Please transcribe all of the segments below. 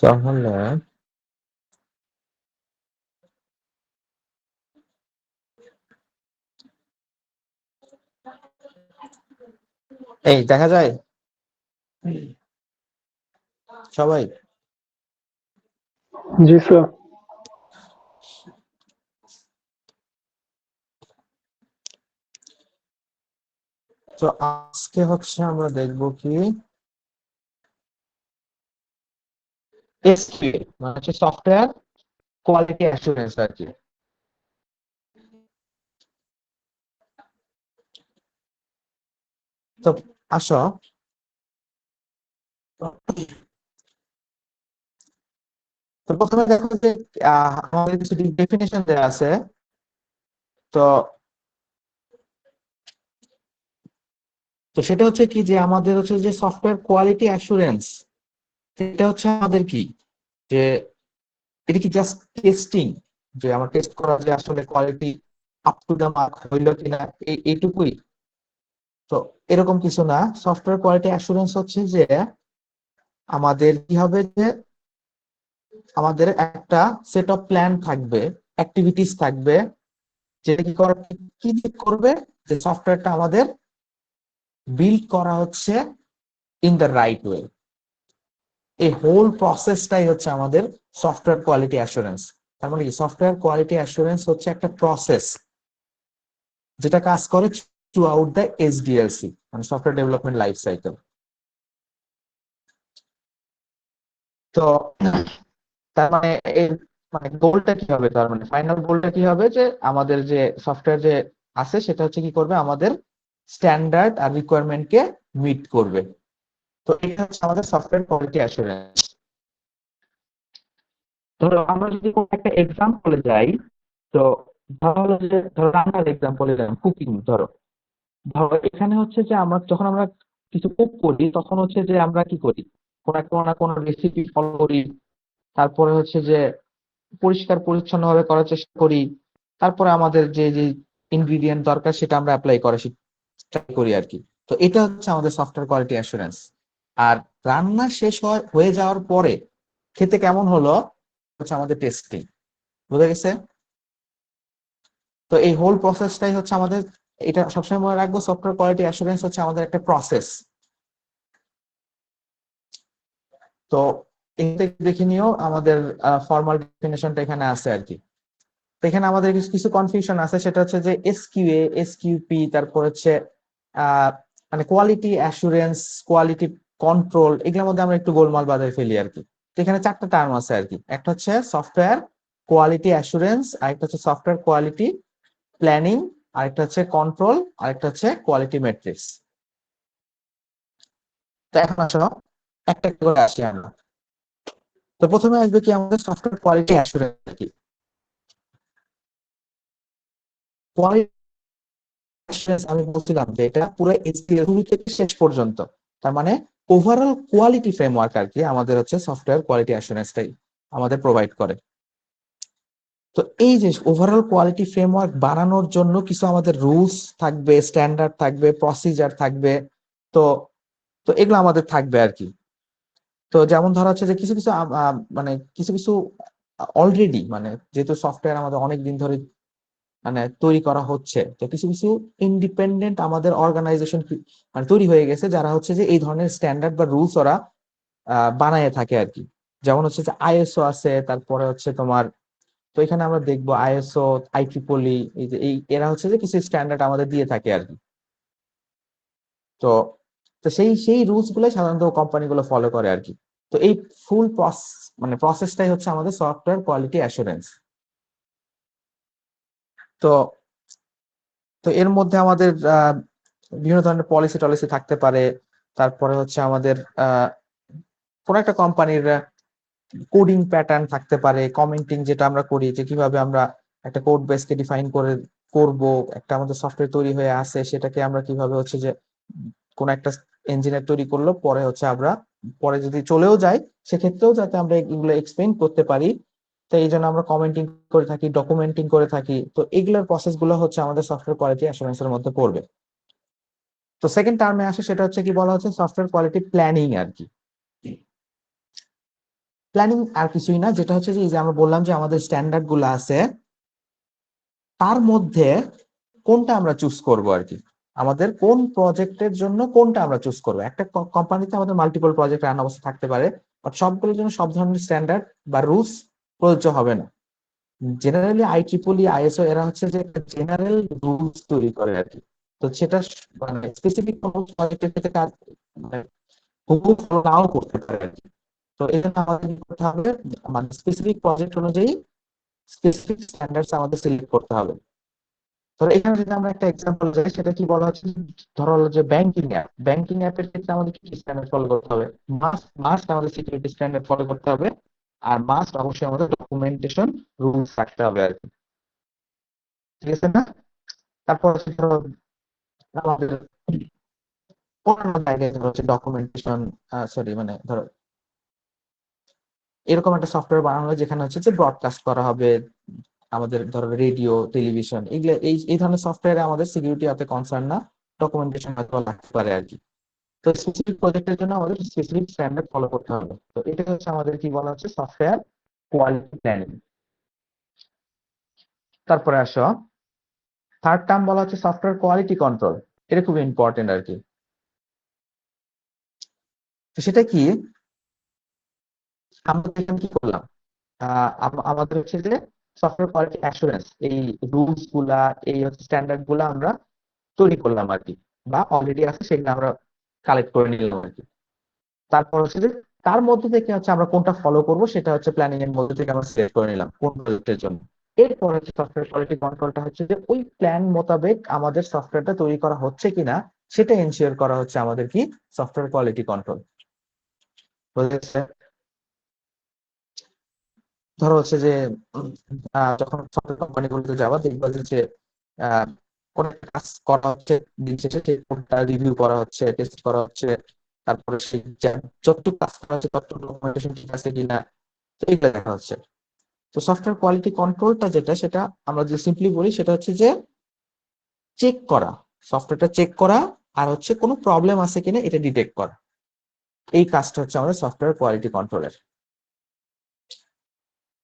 তাহলে এই দেখা যায় সবাই। জি স্যার। তো আজকে হচ্ছে আমরা দেখবো কি এসকিউএ মানে হচ্ছে সফটওয়্যার কোয়ালিটি অ্যাসুরেন্স আর কি। তো আসো, তো প্রথমে দেখো যে আমাদের কিছু ডেফিনেশন দেওয়া আছে। তো তো সেটা হচ্ছে কি যে আমাদের হচ্ছে যে সফটওয়্যার কোয়ালিটি অ্যাসুরেন্স, সেটা হচ্ছে আমাদের কি যে এটা কি জাস্ট টেস্টিং, যে আমার টেস্ট করা যে আসলে quality up to the mark হইল কিনা, এইটুকুই। তো এরকম কিছু না। সফটওয়্যার কোয়ালিটি অ্যাসুরেন্স হচ্ছে যে আমাদের কি হবে যে আমাদের একটা সেট অফ প্ল্যান থাকবে, অ্যাক্টিভিটিস থাকবে, যেটা কি করা, কি দিয়ে করবে, যে সফটওয়্যারটা আমাদের বিল্ড করা হচ্ছে ইন দ্য রাইট ওয়ে। এই হোল প্রসেসটাই হচ্ছে আমাদের সফটওয়্যার কোয়ালিটি অ্যাসুরেন্স। তার মানে কি সফটওয়্যার কোয়ালিটি অ্যাসুরেন্স হচ্ছে একটা প্রসেস যেটা কাজ করে থ্রু আউট দ্য এসডিএলসি, মানে সফটওয়্যার ডেভেলপমেন্ট লাইফ সাইকেল। তো তার মানে এর মানে গোলটা কি হবে, তার মানে ফাইনাল গোলটা কি হবে, যে আমাদের যে সফটওয়্যার যে আছে সেটা হচ্ছে কি করবে, আমাদের স্ট্যান্ডার্ড আর রিকোয়ারমেন্ট কে মিট করবে। তো এটা হচ্ছে আমাদের সফটওয়্যার কোয়ালিটি অ্যাসুরেন্স। ধরো আমরা যদি কোনো একটা এক্সাম্পলে যাই, তো ধরো হলো যে ধরো রান্নার এক্সাম্পলে যাই, কুকিং ধরো। ধরো এখানে হচ্ছে যে আমরা যখন আমরা কিছু কুক করি তখন হচ্ছে যে আমরা কি করি, কোনো রেসিপি ফলো করি, তারপরে হচ্ছে যে পরিষ্কার পরিচ্ছন্ন ভাবে করার চেষ্টা করি, তারপরে আমাদের যে যে ইনগ্রিডিয়েন্ট দরকার সেটা আমরা অ্যাপ্লাই করার ট্রাই করি আর কি। তো এটা হচ্ছে আমাদের সফটওয়্যার কোয়ালিটি অ্যাসুরেন্স। আর রান্না শেষ হয়ে যাওয়ার পরে খেতে কেমন হলো হচ্ছে আমাদের টেস্টিং। বুঝা গেছে? তো এই হোল প্রসেসটাই হচ্ছে আমাদের, এটা সবসময় মনে রাখবো, সফটওয়্যার কোয়ালিটি অ্যাসুরেন্স হচ্ছে আমাদের একটা প্রসেস। তো এটা দেখে নিও, আমাদের ফর্মাল ডেফিনেশনটা এখানে আছে আর কি। তো এখানে আমাদের কিছু কিছু কনফিউশন আছে, সেটা হচ্ছে যে এসকিউএ, এসকিউপি, তারপর হচ্ছে আহ মানে কোয়ালিটি অ্যাসুরেন্স, কোয়ালিটি কন্ট্রোল, এগুলোর মধ্যে আমরা একটু গোলমাল বাজায় ফেলি আর কি। তো এখানে চারটা টার্ম আছে আর কি। একটা হচ্ছে সফটওয়্যার কোয়ালিটি অ্যাসুরেন্স, আরেকটা হচ্ছে সফটওয়্যার কোয়ালিটি প্ল্যানিং, আরেকটা হচ্ছে কন্ট্রোল, আরেকটা হচ্ছে কোয়ালিটি মেট্রিক্স। তো এখন আসলে একটা একটা করে আসি আমরা। তো প্রথমে আসবে কি আমাদের সফটওয়্যার কোয়ালিটি অ্যাসুরেন্স কি। কোয়ালিটি অ্যাসুরেন্স আমি বলছিলাম যে এটা পুরো এসডিএল শুরু থেকে শেষ পর্যন্ত, তার মানে ওভারঅল কোয়ালিটি ফ্রেমওয়ার্ক আর কি, আমাদের হচ্ছে সফটওয়্যার কোয়ালিটি অ্যাসুরেন্সটাই আমাদের প্রোভাইড করে। তো এই যে ওভারঅল কোয়ালিটি ফ্রেমওয়ার্ক বানানোর জন্য কিছু আমাদের রুলস থাকবে, স্ট্যান্ডার্ড থাকবে, প্রসিজার থাকবে। তো তো এগুলো আমাদের থাকবে আর কি। তো যেমন ধরা হচ্ছে যে কিছু কিছু মানে কিছু কিছু অলরেডি, মানে যেহেতু সফটওয়্যার আমাদের অনেক দিন ধরে মানে তৈরি করা হচ্ছে, তো কিছু কিছু ইন্ডিপেন্ডেন্ট আমাদের অর্গানাইজেশন মানে তৈরি হয়ে গেছে, যারা হচ্ছে যে এই ধরনের স্ট্যান্ডার্ড বা রুলস ওরা বানায় থাকে আর কি। যেমন হচ্ছে যে আইএসও আছে, তারপরে হচ্ছে তোমার, তো এখানে আমরা দেখবো আইএসও, আইট্রিপলি, এই যে এই এরা হচ্ছে যে কিছু স্ট্যান্ডার্ড আমাদের দিয়ে থাকে আর কি। তো তো সেই সেই রুলস গুলো সাধারণত কোম্পানিগুলো ফলো করে আর কি। তো এই ফুল মানে প্রসেসটাই হচ্ছে আমাদের সফটওয়্যার কোয়ালিটি অ্যাসুরেন্স। তো তো এর মধ্যে আমাদের বিভিন্ন ধরনের পলিসি টলিসি থাকতে পারে। তারপরে হচ্ছে আমাদের কোন একটা কোম্পানির কোডিং প্যাটার্ন থাকতে পারে, কমেন্টিং যেটা আমরা করি, যে কিভাবে আমরা একটা কোড বেস কে ডিফাইন করে করব, একটা আমাদের সফটওয়্যার তৈরি হয়ে আছে সেটাকে আমরা কিভাবে হচ্ছে যে কোন একটা ইঞ্জিনিয়ার তৈরি করলো, পরে হচ্ছে আমরা পরে যদি চলেও যাই সেক্ষেত্রেও যাতে আমরা এগুলো এক্সপ্লেইন করতে পারি। তো এই জন্য আমরা কমেন্টিং করে থাকি, ডকুমেন্টিং করে থাকি। তো এগুলোর প্রসেস গুলো হচ্ছে আমাদের সফটওয়্যার কোয়ালিটি অ্যাসুরেন্স এর মধ্যে পড়বে। তো সেকেন্ড টার্মে আসে, সেটা হচ্ছে কি বলা হচ্ছে সফটওয়্যার কোয়ালিটি প্ল্যানিং আর কি। প্ল্যানিং আর কিছুই না, যেটা হচ্ছে যে এই যে আমরা বললাম যে আমাদের স্ট্যান্ডার্ড গুলো আছে, তার মধ্যে কোনটা আমরা চুজ করব আর কি। আমাদের কোন প্রজেক্টের জন্য কোনটা আমরা চুজ করবো। একটা কোম্পানিতে আমাদের মাল্টিপল প্রজেক্ট রান অবস্থা থাকতে পারে, বাট সবগুলোর জন্য সব ধরনের স্ট্যান্ডার্ড বা রুলস প্রযোজ্য হবে না। জেনারেলি IEEE ISO এরা হচ্ছে যে জেনারেল রুলস তৈরি করে আর কি। তো সেটা মানে স্পেসিফিক কোনো প্রজেক্টের ক্ষেত্রে কাজ মানে হুবহু ফলো নাও করতে পারে আর কি। তো এই জন্য আমাদের কি করতে হবে, মানে স্পেসিফিক প্রজেক্ট অনুযায়ী স্পেসিফিক স্ট্যান্ডার্ডস আমাদের সিলেক্ট করতে হবে। ধরো এখানে যদি আমরা একটা এক্সাম্পল যাই, সেটা কি বলা হচ্ছে, ধরো হলো যে ব্যাংকিং অ্যাপের ক্ষেত্রে আমাদের কি স্ট্যান্ডার্ড ফলো করতে হবে, মাস্ট মাস্ট আমাদের সিকিউরিটি স্ট্যান্ডার্ড ফলো করতে হবে, আর মাস্ট অবশ্যই আমাদের ডকুমেন্টেশন রুলস রাখতে হবে আর কি। ঠিক আছে না? তারপর হচ্ছে ধরো আমাদের অন্যান্য জায়গায় ধরো হচ্ছে ডকুমেন্টেশন, সরি মানে ধরো এরকম একটা সফটওয়্যার বানানো হয় যেখানে হচ্ছে যে ব্রডকাস্ট করা হবে, আমাদের ধরো রেডিও টেলিভিশন, এগুলো এই এই ধরনের সফটওয়্যারে আমাদের সিকিউরিটি এত কনসার্ন না, ডকুমেন্টেশন হয়তো লাগতে পারে আর কি। তো স্পেসিফিক প্রজেক্টের জন্য আমাদের স্পেসিফিক স্ট্যান্ডার্ড ফলো করতে হবে। তো এটা হচ্ছে আমাদের কি বলা হচ্ছে সফটওয়্যার কোয়ালিটি প্ল্যানিং। তারপরে আসো থার্ড টার্ম বলা হচ্ছে সফটওয়্যার কোয়ালিটি কন্ট্রোল। এটা খুব ইম্পর্টেন্ট আর কি। তো সেটা কি, আমরা এখানে কি করলাম, আমাদের হচ্ছে যে সফটওয়্যার কোয়ালিটি অ্যাসুরেন্স, এই রুলস গুলা, এই হচ্ছে স্ট্যান্ডার্ড গুলা আমরা তৈরি করলাম আর কি, বা অলরেডি আছে সেগুলো আমরা কালেক্ট করে নিলাম আর কি। তারপর হচ্ছে যে তার মধ্যে থেকে হচ্ছে আমরা কোনটা ফলো করব, সেটা হচ্ছে প্ল্যানিং এর মধ্যে থেকে আমরা সিলেক্ট করে নিলাম কোন প্রজেক্টের জন্য। এরপর হচ্ছে সফটওয়্যার কোয়ালিটি কন্ট্রোলটা হচ্ছে যে ওই প্ল্যান মোতাবেক আমাদের সফটওয়্যারটা তৈরি করা হচ্ছে কিনা সেটা এনশিওর করা হচ্ছে আমাদের কি সফটওয়্যার কোয়ালিটি কন্ট্রোল। বুঝেছে? ধরো হচ্ছে যে যখন সফটওয়্যার কোম্পানিগুলোতে যাওয়া দেখবা যে আহ, কোন একটা কাজ করা হচ্ছে, দিন শেষে সেই কোডটা রিভিউ করা হচ্ছে, টেস্ট করা হচ্ছে, তারপরে সেই যতটুকু কাজ করা হচ্ছে ততটুকু ডকুমেন্টেশন ঠিক আছে কিনা, তো এইগুলো দেখা হচ্ছে। তো সফটওয়্যার কোয়ালিটি কন্ট্রোলটা যেটা, সেটা আমরা যে সিম্পলি বলি সেটা হচ্ছে যে চেক করা, সফটওয়্যারটা চেক করা, আর হচ্ছে কোনো প্রবলেম আছে কিনা এটা ডিটেক্ট করা। এই কাজটা হচ্ছে আমাদের সফটওয়্যার কোয়ালিটি কন্ট্রোলের।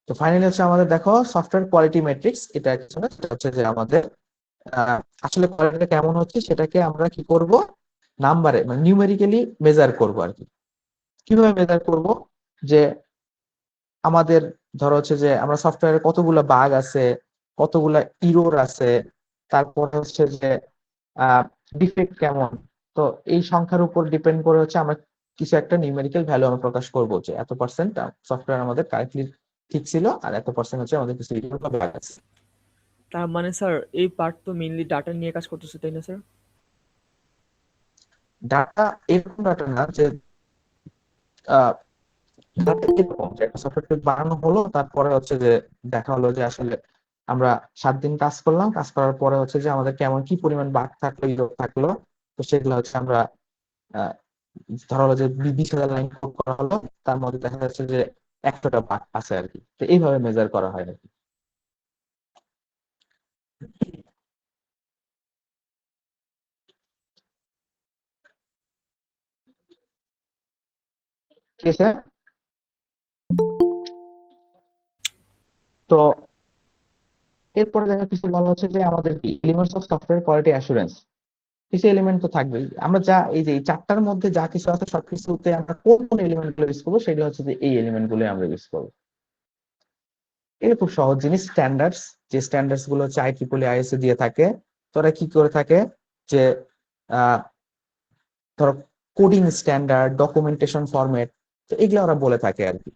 তো ফাইনালি হচ্ছে আমাদের দেখো সফটওয়্যার কোয়ালিটি মেট্রিক্স, এটা কিছু না, সেটা হচ্ছে যে আমাদের আহ, আসলে কোয়ালিটিটা কেমন হচ্ছে সেটাকে আমরা কি করব, নাম্বারে মানে নিউমেরিক্যালি মেজার করব আর কি। কিভাবে মেজার করব, যে আমাদের ধরো হচ্ছে যে আমরা সফটওয়্যারে কতগুলো বাগ আছে, কতগুলা ইরোর আছে, তারপর হচ্ছে যে ডিফেক্ট কেমন। তো এই সংখ্যার উপর ডিপেন্ড করে হচ্ছে আমরা কিছু একটা নিউমেরিক্যাল ভ্যালু আমরা প্রকাশ করবো, যে এত পার্সেন্ট সফটওয়্যার আমাদের কারেক্টলি ঠিক ছিল, আর এত পার্সেন্ট হচ্ছে আমাদের কিছু ইরোর বা বাগ আছে। তার মানে স্যার এই পার্ট তো মেইনলি ডাটা নিয়ে কাজ করতেছে, তাই না স্যার? ডাটা এরকম ডাটা না যে ডাটা এরকম যে একটা সফটওয়্যার বানানো হলো, তারপরে হচ্ছে যে দেখা হলো যে আসলে আমরা 7 দিন কাজ করলাম, কাজ করার পরে হচ্ছে যে আমাদের কেমন কি পরিমাণ বাগ থাকলো, ইরর থাকলো। তো সেগুলো হচ্ছে আমরা আহ, ধরা হলো যে 20,000 লাইন কোড করা হলো, তার মধ্যে দেখা যাচ্ছে যে 100টা বাগ আছে আর কি। তো এইভাবে মেজার করা হয় আর কি। ঠিক আছে। তো এরপরে দেখা কিছু বলা হচ্ছে যে আমাদের কি elements of software quality assurance. কিছু এলিমেন্ট তো থাকবেই, আমরা যা এই যে এই চারটার মধ্যে যা কিছু আছে সবকিছুতে আমরা কোন কোন এলিমেন্ট গুলো ইউজ করবো, সেটা হচ্ছে যে এই এলিমেন্ট গুলো আমরা ইউজ করবো। এটা খুব সহজ জিনিস, স্ট্যান্ডার্ডস, যে স্ট্যান্ডার্ডস গুলো হচ্ছে IEEE ISO দিয়ে থাকে। তোরা কি করে থাকে, যে আহ ধরো কোডিং স্ট্যান্ডার্ড, ডকুমেন্টেশন ফরম্যাট, তো এগুলো ওরা বলে থাকে আর কি।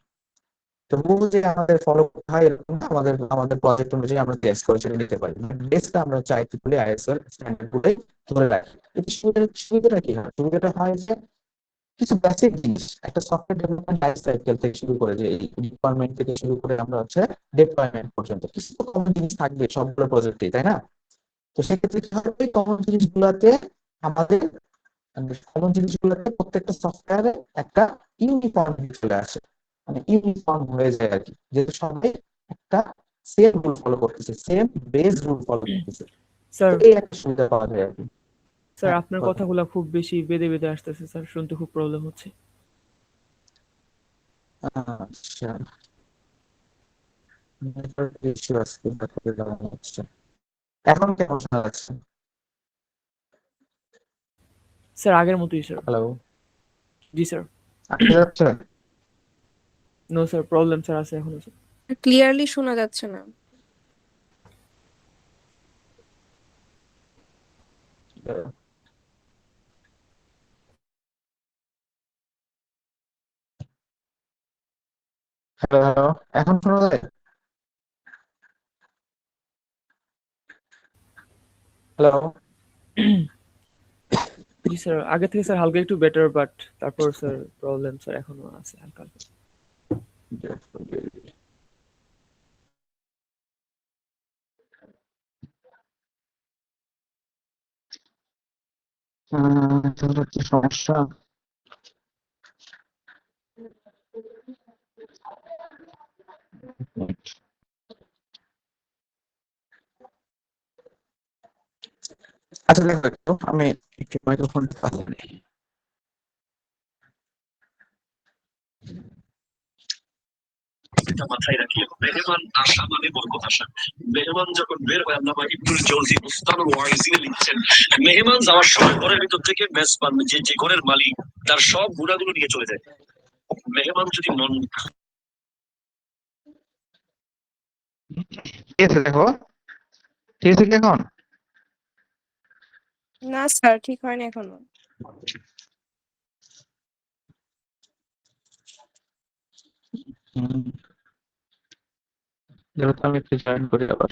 তো রুল যে আমাদের ফলো করতে হয় এরকম না, আমাদের আমাদের প্রজেক্ট অনুযায়ী আমরা টেস্ট করে সেটা নিতে পারি। বেসটা আমরা হচ্ছে IEEE ISO স্ট্যান্ডার্ড গুলোই ধরে রাখি। কিন্তু সুবিধাটা কি হয়, সুবিধাটা হয় যে কিছু বেসিক জিনিস, একটা সফটওয়্যার ডেভেলপমেন্ট লাইফ সাইকেল থেকে শুরু করে, যে রিকোয়ারমেন্ট থেকে শুরু করে আমরা হচ্ছে ডিপ্লয়মেন্ট পর্যন্ত কিছু তো কমন জিনিস থাকবে সবগুলো প্রজেক্টে, তাই না? তো সেক্ষেত্রে কি হবে, ওই কমন জিনিসগুলোতে আমাদের কমন জিনিসগুলোতে প্রত্যেকটা সফটওয়্যারে একটা ইউনিফর্ম চলে আসে, মানে ইউনিফর্ম হয়ে যায় আর কি, যেহেতু সবাই একটা সেম রুল ফলো করতেছে, সেম বেস রুল ফলো করতেছে। স্যার তো এই একটা সুবিধা পাওয়া যায় আর কি। স্যার আপনার কথাগুলো খুব বেশি বেঁধে বেঁধে আসতেছে স্যার, শুনতে খুব প্রবলেম হচ্ছে। আচ্ছা, নেটওয়ার্ক ইস্যু আজকে ব্যাপারে জানা যাচ্ছে। এখন কেমন শোনা যাচ্ছে? স্যার আগের মতোই স্যার। হ্যালো, জি স্যার। আসতে যাচ্ছে? নো স্যার, প্রবলেম স্যার আছে এখনো স্যার। ক্লিয়ারলি শোনা যাচ্ছে না। হ্যালো, হ্যালো, এখন শোনা যায়? হ্যালো, জি স্যার, আগে থেকে স্যার হালকা একটু বেটার, বাট তারপর স্যার প্রবলেম স্যার এখনো আছে হালকা হালকা। এটা হচ্ছে সমস্যা। আচ্ছা দেখো, একটু আমি একটু মাইক্রোফোনটা পাচ্ছি। এটা মাথায় রাখিও, মেহমান আসা মানে বরকত আসা। মেহমান যখন বের হয়, আল্লামা ইবনুল জৌজি বুস্তানুল ওয়াইজিনে লিখছেন, মেহমান যাওয়ার সময় ঘরের ভিতর থেকে মেজবান যে ঘরের মালিক তার সব গুণাগুলো নিয়ে চলে যায়। মেহমান যদি মন ঠিক আছে, দেখো ঠিক আছে কি এখন? না স্যার, ঠিক হয়নি এখনো। হুম, যেহেতু আমি একটু জয়েন করি আবার।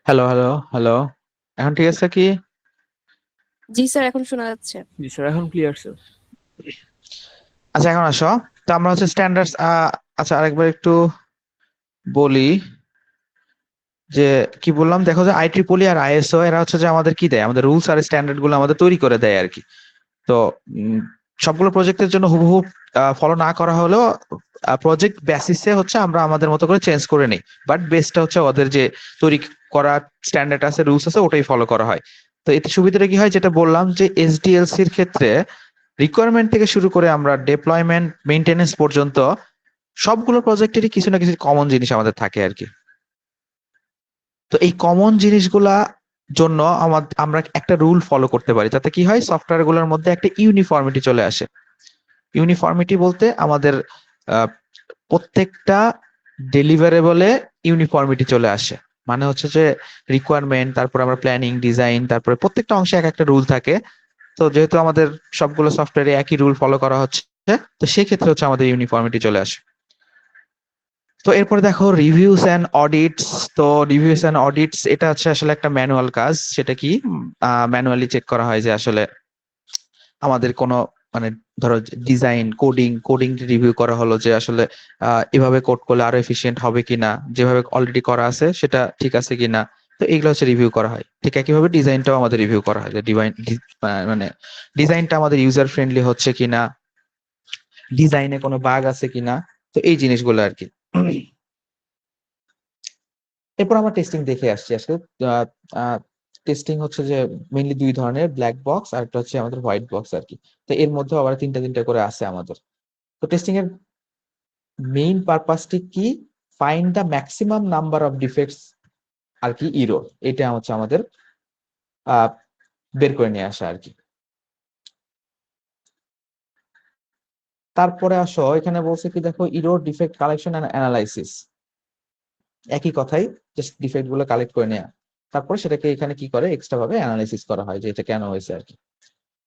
হ্যালো, হ্যালো, হ্যালো, এখন ঠিক আছে কি? জি স্যার, এখন শোনা যাচ্ছে। জি স্যার, এখন ক্লিয়ার স্যার। আচ্ছা এখন আসো, তো আমরা হচ্ছে স্ট্যান্ডার্ডস। আচ্ছা আরেকবার একটু বলি যে কি বললাম, দেখো যে আইট্রিপলি আর আইএসও এরা হচ্ছে যে আমাদের কি দেয়, আমাদের রুলস আর স্ট্যান্ডার্ড গুলো আমাদের তৈরি করে দেয় আর কি। তো সবগুলো প্রজেক্টের জন্য হুবহু ফলো না করা হলেও প্রজেক্ট বেসিসে হচ্ছে আমরা আমাদের মতো করে চেঞ্জ করে নিই, বাট বেসটা হচ্ছে ওদের যে তৈরি করা স্ট্যান্ডার্ড আছে, রুলস আছে, ওটাই ফলো করা হয়। তো এতে সুবিধাটা কি হয়, যেটা বললাম যে এসডিএলসির ক্ষেত্রে রিকোয়ারমেন্ট থেকে শুরু করে আমরা ডেপ্লয়মেন্ট মেইনটেনেন্স পর্যন্ত সবগুলো প্রজেক্টেরই কিছু না কিছু কমন জিনিস আমাদের থাকে আর কি। তো এই কমন জিনিসগুলা জন্য আমরা একটা রুল ফলো করতে পারি, যাতে কি হয়, সফটওয়্যার গুলোর মধ্যে একটা ইউনিফর্মিটি চলে আসে। ইউনিফর্মিটি বলতে আমাদের আহ, প্রত্যেকটা ডেলিভারেবলে ইউনিফর্মিটি চলে আসে। মানে হচ্ছে যে রিকোয়ারমেন্ট, তারপর আমরা প্ল্যানিং, ডিজাইন, তারপরে প্রত্যেকটা অংশে এক একটা রুল থাকে। তো যেহেতু আমাদের সবগুলো সফটওয়্যারে একই রুল ফলো করা হচ্ছে, তো সেক্ষেত্রে হচ্ছে আমাদের ইউনিফর্মিটি চলে আসে। তো এরপরে দেখো রিভিউস এন্ড অডিটস। তো রিভিউস এন্ড অডিটস এটা হচ্ছে আসলে একটা ম্যানুয়াল কাজ। সেটা কি, ম্যানুয়ালি চেক করা হয় যে আসলে আমাদের কোনো মানে ধরো কোডিং রিভিউ করা হলো যে আসলে এভাবে কোড করলে আরো এফিশিয়েন্ট হবে কিনা, যেভাবে অলরেডি করা আছে সেটা ঠিক আছে কিনা। তো এগুলো হচ্ছে রিভিউ করা হয়। ঠিক একইভাবে ডিজাইনটাও আমাদের রিভিউ করা হয় যে মানে ডিজাইনটা আমাদের ইউজার ফ্রেন্ডলি হচ্ছে কিনা, ডিজাইনে কোনো বাগ আছে কিনা। তো এই জিনিসগুলো আর কি। এরপর আমরা টেস্টিং দেখে আসছি আসলে। টেস্টিং হচ্ছে যে মেইনলি দুই ধরনের, ব্ল্যাক বক্স আর একটা হচ্ছে আমাদের হোয়াইট বক্স আর কি। তো এর মধ্যে আবার তিনটা তিনটা করে আছে আমাদের। তো টেস্টিং এর মেইন পারপাসটি কি, find the maximum number of defects আর কি, ইরোর, এটা হচ্ছে আমাদের আহ বের করে নিয়ে আসা আর কি। তারপরে আসো, এখানে বলছে কি দেখো, error defect collection and analysis. একই কথাই, জাস্ট ডিফেক্ট গুলো কালেক্ট করে নেওয়া, তারপরে সেটাকে এখানে কি করে এক্সট্রা ভাবে অ্যানালাইসিস করা হয় যে এটা কেন হয়েছে আর কি।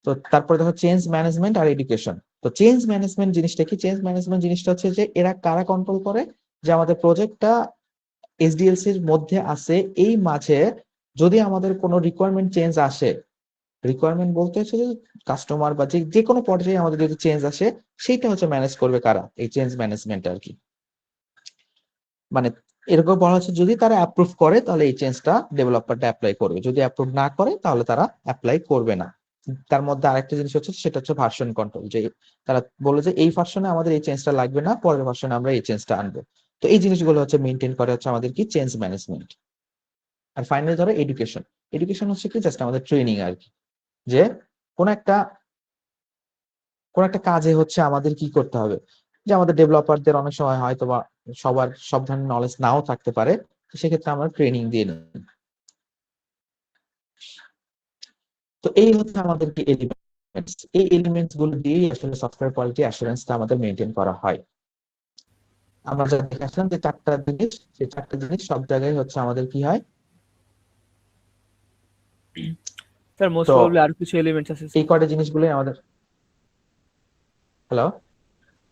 তো তারপরে দেখো চেঞ্জ ম্যানেজমেন্ট আর এডুকেশন। তো চেঞ্জ ম্যানেজমেন্ট জিনিসটা কি, চেঞ্জ ম্যানেজমেন্ট জিনিসটা হচ্ছে যে এরা কারা কন্ট্রোল করে, যে আমাদের প্রজেক্টটা এসডিএলসির মধ্যে আছে, এই মাঝে যদি আমাদের কোনো রিকোয়ারমেন্ট চেঞ্জ আসে, রিকোয়ারমেন্ট বলতে হচ্ছে যে কাস্টমার বা যে যে কোনো পর্যায়ে আমাদের যদি চেঞ্জ আসে, সেইটা হচ্ছে ম্যানেজ করবে কারা, এই চেঞ্জ ম্যানেজমেন্ট আর কি। মানে এরকম বলা হচ্ছে যদি তারা অ্যাপ্রুভ করে তাহলে এই চেঞ্জটা ডেভেলপারটা অ্যাপ্লাই করবে, যদি অ্যাপ্রুভ না করে তাহলে তারা অ্যাপ্লাই করবে না। তার মধ্যে আরেকটা জিনিস হচ্ছে সেটা হচ্ছে ভার্সন কন্ট্রোল, যে তারা বলে যে এই ভার্সনে আমাদের এই চেঞ্জটা লাগবে না, পরের ভার্সনে আমরা এই চেঞ্জটা আনবো। তো এই জিনিসগুলো হচ্ছে মেনটেন করে হচ্ছে আমাদের কি চেঞ্জ ম্যানেজমেন্ট। আর ফাইনালি ধরো এডুকেশন, এডুকেশন হচ্ছে কি জাস্ট আমাদের ট্রেনিং আর কি, যে কোন একটা কাজে হচ্ছে আমাদের কি করতে হবে, যে আমাদের ডেভেলপারদের অনেক সময় হয়তো বা সবার সব ধরনের নলেজ নাও থাকতে পারে, তো সেক্ষেত্রে আমরা ট্রেনিং দিয়ে নিই। তো এই হচ্ছে আমাদের কি এলিমেন্টস, এই এলিমেন্টস গুলো দিয়েই আসলে সফটওয়্যার কোয়ালিটি অ্যাসুরেন্সটা আমাদের মেনটেন করা হয়। আমরা যা দেখে যে চারটা জিনিস, সেই চারটা জিনিস সব জায়গায় হচ্ছে আমাদের কি হয়। স্যার মোস্ট তো প্রবাবলি আরো কিছু এলিমেন্টস আছে এই স্যার। কয়টা জিনিসগুলোই আমাদের, হ্যালো,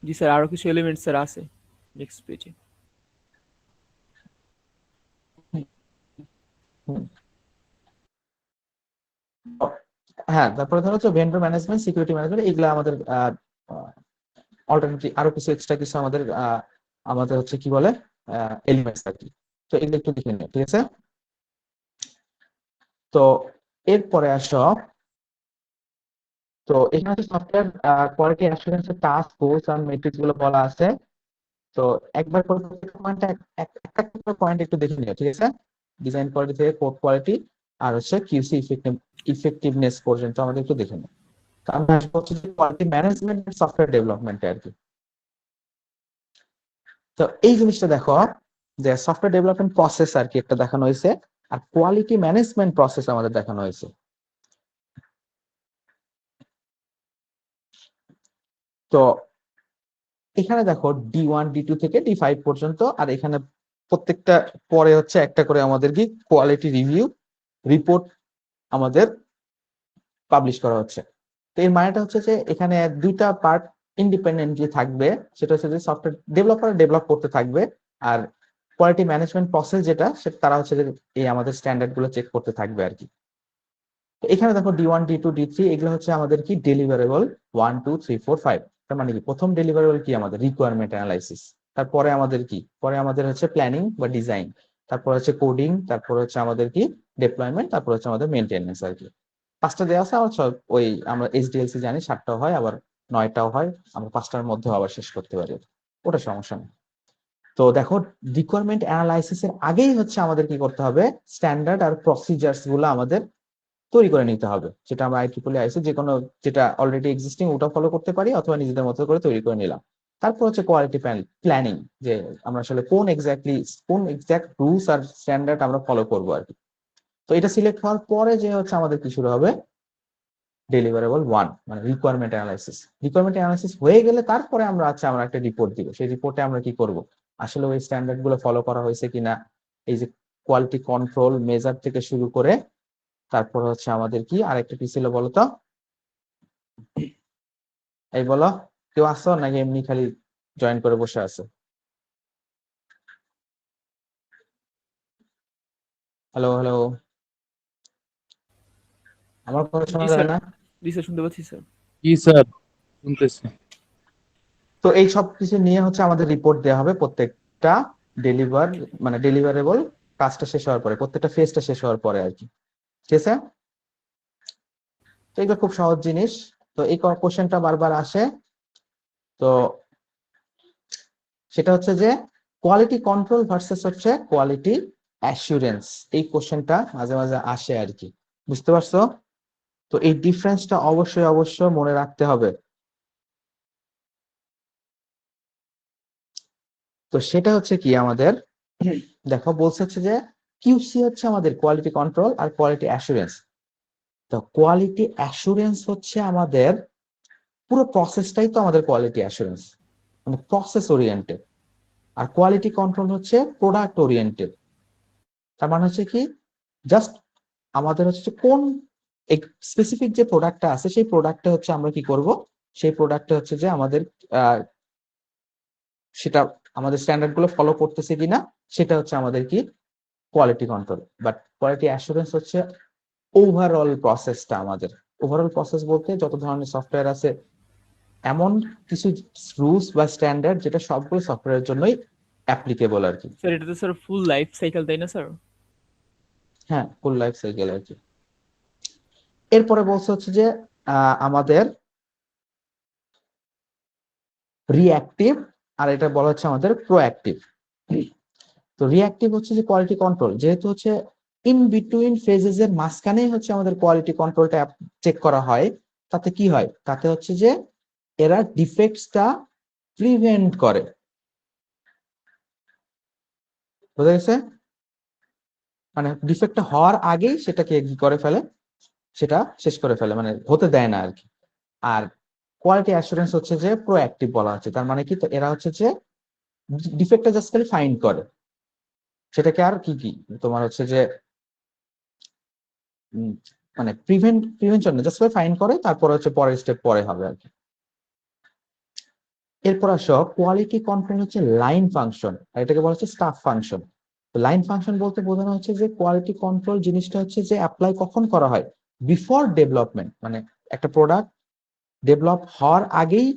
জি স্যার, আরো কিছু এলিমেন্টস স্যার আছে নেক্সট পেজে। হ্যাঁ, তারপরে ধরো হচ্ছে ভেন্ডর ম্যানেজমেন্ট, সিকিউরিটি ম্যানেজমেন্ট, এগুলো আমাদের অল্টারনেটিভ আরো কিছু এক্সট্রা কিছু আমাদের আমাদের হচ্ছে কি বলে এলিমেন্টস আর কি। তো এগুলো একটু দেখে নিও, ঠিক আছে। তো এরপরে আসো, তো এখানে সফটওয়্যার কোয়ালিটি অ্যাসুরেন্সের টাস্ক, গোলস আর মেট্রিক্স গুলো বলা আছে। তো একবার করে পয়েন্টটা একটা পয়েন্ট একটু দেখে নিও, ঠিক আছে। ডিজাইন কোয়ালিটি থেকে কোড কোয়ালিটি আর হচ্ছে কিউসি ইফেক্টিভনেস পর্যন্ত আমাদের একটু দেখে নিও। তো আমরা আসবো হচ্ছে কোয়ালিটি ম্যানেজমেন্ট সফটওয়্যার ডেভেলপমেন্টে আর কি। তো এই জিনিসটা দেখো যে সফটওয়্যার ডেভেলপমেন্ট প্রসেস আর কি একটা দেখানো হয়েছে, আর কোয়ালিটি ম্যানেজমেন্ট প্রসেস আমাদের দেখানো হয়েছে। তো এখানে দেখো D1 D2 থেকে D5 পর্যন্ত, আর এখানে প্রত্যেকটা পরে হচ্ছে একটা করে আমাদের কি কোয়ালিটি রিভিউ রিপোর্ট আমাদের পাবলিশ করা হচ্ছে। তো এর মানেটা হচ্ছে যে এখানে দুইটা পার্ট ইন্ডিপেন্ডেন্টলি থাকবে, সেটা হচ্ছে যে সফটওয়্যার ডেভেলপার ডেভেলপ করতে থাকবে, আর কোয়ালিটি ম্যানেজমেন্ট প্রসেস যেটা সেটা তারা হচ্ছে যে এই আমাদের স্ট্যান্ডার্ড গুলো চেক করতে থাকবে আর কি। তো এখানে দেখো D1 D2 D3 এগুলো হচ্ছে আমাদের কি ডেলিভারেবল 1 2 3 4 5। তার মানে কি প্রথম ডেলিভারেবল কি আমাদের রিকোয়ারমেন্ট অ্যানালাইসিস, তারপরে আমাদের কি পরে আমাদের হচ্ছে প্ল্যানিং বা ডিজাইন, তারপর হচ্ছে কোডিং, তারপর হচ্ছে আমাদের কি ডিপ্লয়মেন্ট, তারপর হচ্ছে আমাদের মেইনটেনেন্স আর কি। পাঁচটা দেওয়া আছে আমার সব, ওই আমরা এইচডিএলসি জানি 7টাও হয় আবার 9টাও হয়, আমরা 5টার মধ্যেও আবার শেষ করতে পারি, ওটা সমস্যা নেই। তো দেখো রিকোয়ারমেন্ট অ্যানালাইসিস এর আগেই হচ্ছে আমাদের কি করতে হবে, স্ট্যান্ডার্ড আর প্রসিজার্স গুলো আমাদের তৈরি করে নিতে হবে, যেটা আমরা IEEE আইসি যে কোনো যেটা অলরেডি এক্সিস্টিং ওটা ফলো করতে পারি, অথবা নিজেদের মতো করে তৈরি করে নিলাম। তারপর হচ্ছে কোয়ালিটি প্ল্যানিং, যে আমরা আসলে কোন এক্সাক্ট রুলস আর স্ট্যান্ডার্ড আমরা ফলো করবো আর কি। তো এটা সিলেক্ট হওয়ার পরে যে হচ্ছে আমাদের কি শুরু হবে, ডেলিভারেবল 1 মানে রিকোয়ারমেন্ট অ্যানালাইসিস। রিকোয়ারমেন্ট অ্যানালাইসিস হয়ে গেলে তারপরে আমরা একটা রিপোর্ট দিব, সেই রিপোর্টে আমরা কি করব, আসলে ওই স্ট্যান্ডার্ড গুলো ফলো করা হয়েছে কিনা, এই যে কোয়ালিটি কন্ট্রোল মেজার থেকে শুরু করে, তারপর হচ্ছে আমাদের কি আরেকটা কি ছিল বলতো, এই বলো, কেউ আসো নাকি এমনি খালি জয়েন করে বসে আছে? হ্যালো হ্যালো, আমার কথা জি শোনা যায় স্যার, না? জি স্যার শুনতে পাচ্ছি স্যার। জি স্যার, শুনতেছি। তো এই সব কিছু নিয়ে হচ্ছে আমাদের রিপোর্ট দেওয়া হবে প্রত্যেকটা ডেলিভারেবল কাজটা শেষ হওয়ার পরে, প্রত্যেকটা ফেজটা শেষ হওয়ার পরে আর কি, ঠিক আছে। তো এগুলো খুব সহজ জিনিস। তো এই কোশ্চেনটা বারবার আসে, তো সেটা হচ্ছে যে কোয়ালিটি কন্ট্রোল ভার্সেস হচ্ছে কোয়ালিটি অ্যাসুরেন্স, এই কোশ্চেনটা মাঝে মাঝে আসে আর কি, বুঝতে পারছো? তো এই ডিফারেন্সটা অবশ্যই মনে রাখতে হবে। তো সেটা হচ্ছে কি আমাদের দেখো বলছে হচ্ছে যে কিউসি হচ্ছে আমাদের কোয়ালিটি কন্ট্রোল আর কোয়ালিটি অ্যাসুরেন্স। তো কোয়ালিটি অ্যাসুরেন্স হচ্ছে আমাদের পুরো প্রসেসটাই তো আমাদের কোয়ালিটি অ্যাসুরেন্স, মানে প্রসেস ওরিয়েন্টেড। আর কোয়ালিটি কন্ট্রোল হচ্ছে প্রোডাক্ট ওরিয়েন্টেড। তার মানে হচ্ছে কি জাস্ট আমাদের হচ্ছে কোন স্পেসিফিক যে প্রোডাক্টটা আছে সেই প্রোডাক্টটা হচ্ছে আমরা কি করব, সেই প্রোডাক্টটা হচ্ছে যে আমাদের সেটা আমাদের স্ট্যান্ডার্ড গুলো ফলো করতেছে কিনা, সেটা হচ্ছে আমাদের কি quality control. But quality assurance হচ্ছে ওভারঅল প্রসেসটা আমাদের। ওভারঅল প্রসেস বলতে যত ধরনের সফটওয়্যার আছে এমন কিছু রুলস বা স্ট্যান্ডার্ড যেটা সবগুলো সফটওয়্যারের জন্যই অ্যাপ্লিকেবল আর কি। স্যার এটা তো স্যার ফুল লাইফ সাইকেল তাই না স্যার? হ্যাঁ, ফুল লাইফ সাইকেল আর কি। এরপরে বলছে হচ্ছে যে আমাদের রিঅ্যাক্টিভ, আর এটা বলা হচ্ছে আমাদের প্রোঅ্যাক্টিভ। তো রিঅ্যাক্টিভ হচ্ছে যে কোয়ালিটি কন্ট্রোল, যেহেতু হচ্ছে ইন বিটুইন ফেজেস এর মাঝখানেই হচ্ছে আমাদের কোয়ালিটি কন্ট্রোলটা চেক করা হয়, তাতে কি হয়, তাতে হচ্ছে যে এরা ডিফেক্টসটা প্রিভেন্ট করে। বুঝা গেছে? মানে ডিফেক্টটা হওয়ার আগেই সেটাকে কি করে ফেলে, সেটা শেষ করে ফেলে, মানে হতে দেয় না আর কি। আর কোয়ালিটি অ্যাসুরেন্স হচ্ছে যে প্রোঅ্যাক্টিভ বলা হচ্ছে, তার মানে কি, তো এরা হচ্ছে যে ডিফেক্টটা জাস্ট খালি ফাইন্ড করে, সেটাকে আর কি কি তোমার হচ্ছে যে মানে প্রিভেনশন না, জাস্ট ফাইন্ড করে, তারপর হচ্ছে পরের স্টেপ পরে হবে আর কি। এরপর আসো কোয়ালিটি কন্ট্রোল হচ্ছে লাইন ফাংশন, আর এটাকে বলা হচ্ছে স্টাফ ফাংশন। তো লাইন ফাংশন বলতে বোঝানো হচ্ছে যে কোয়ালিটি কন্ট্রোল জিনিসটা হচ্ছে যে অ্যাপ্লাই কখন করা হয়, বিফোর ডেভেলপমেন্ট, মানে একটা প্রোডাক্ট ডেভেলপ হওয়ার আগেই,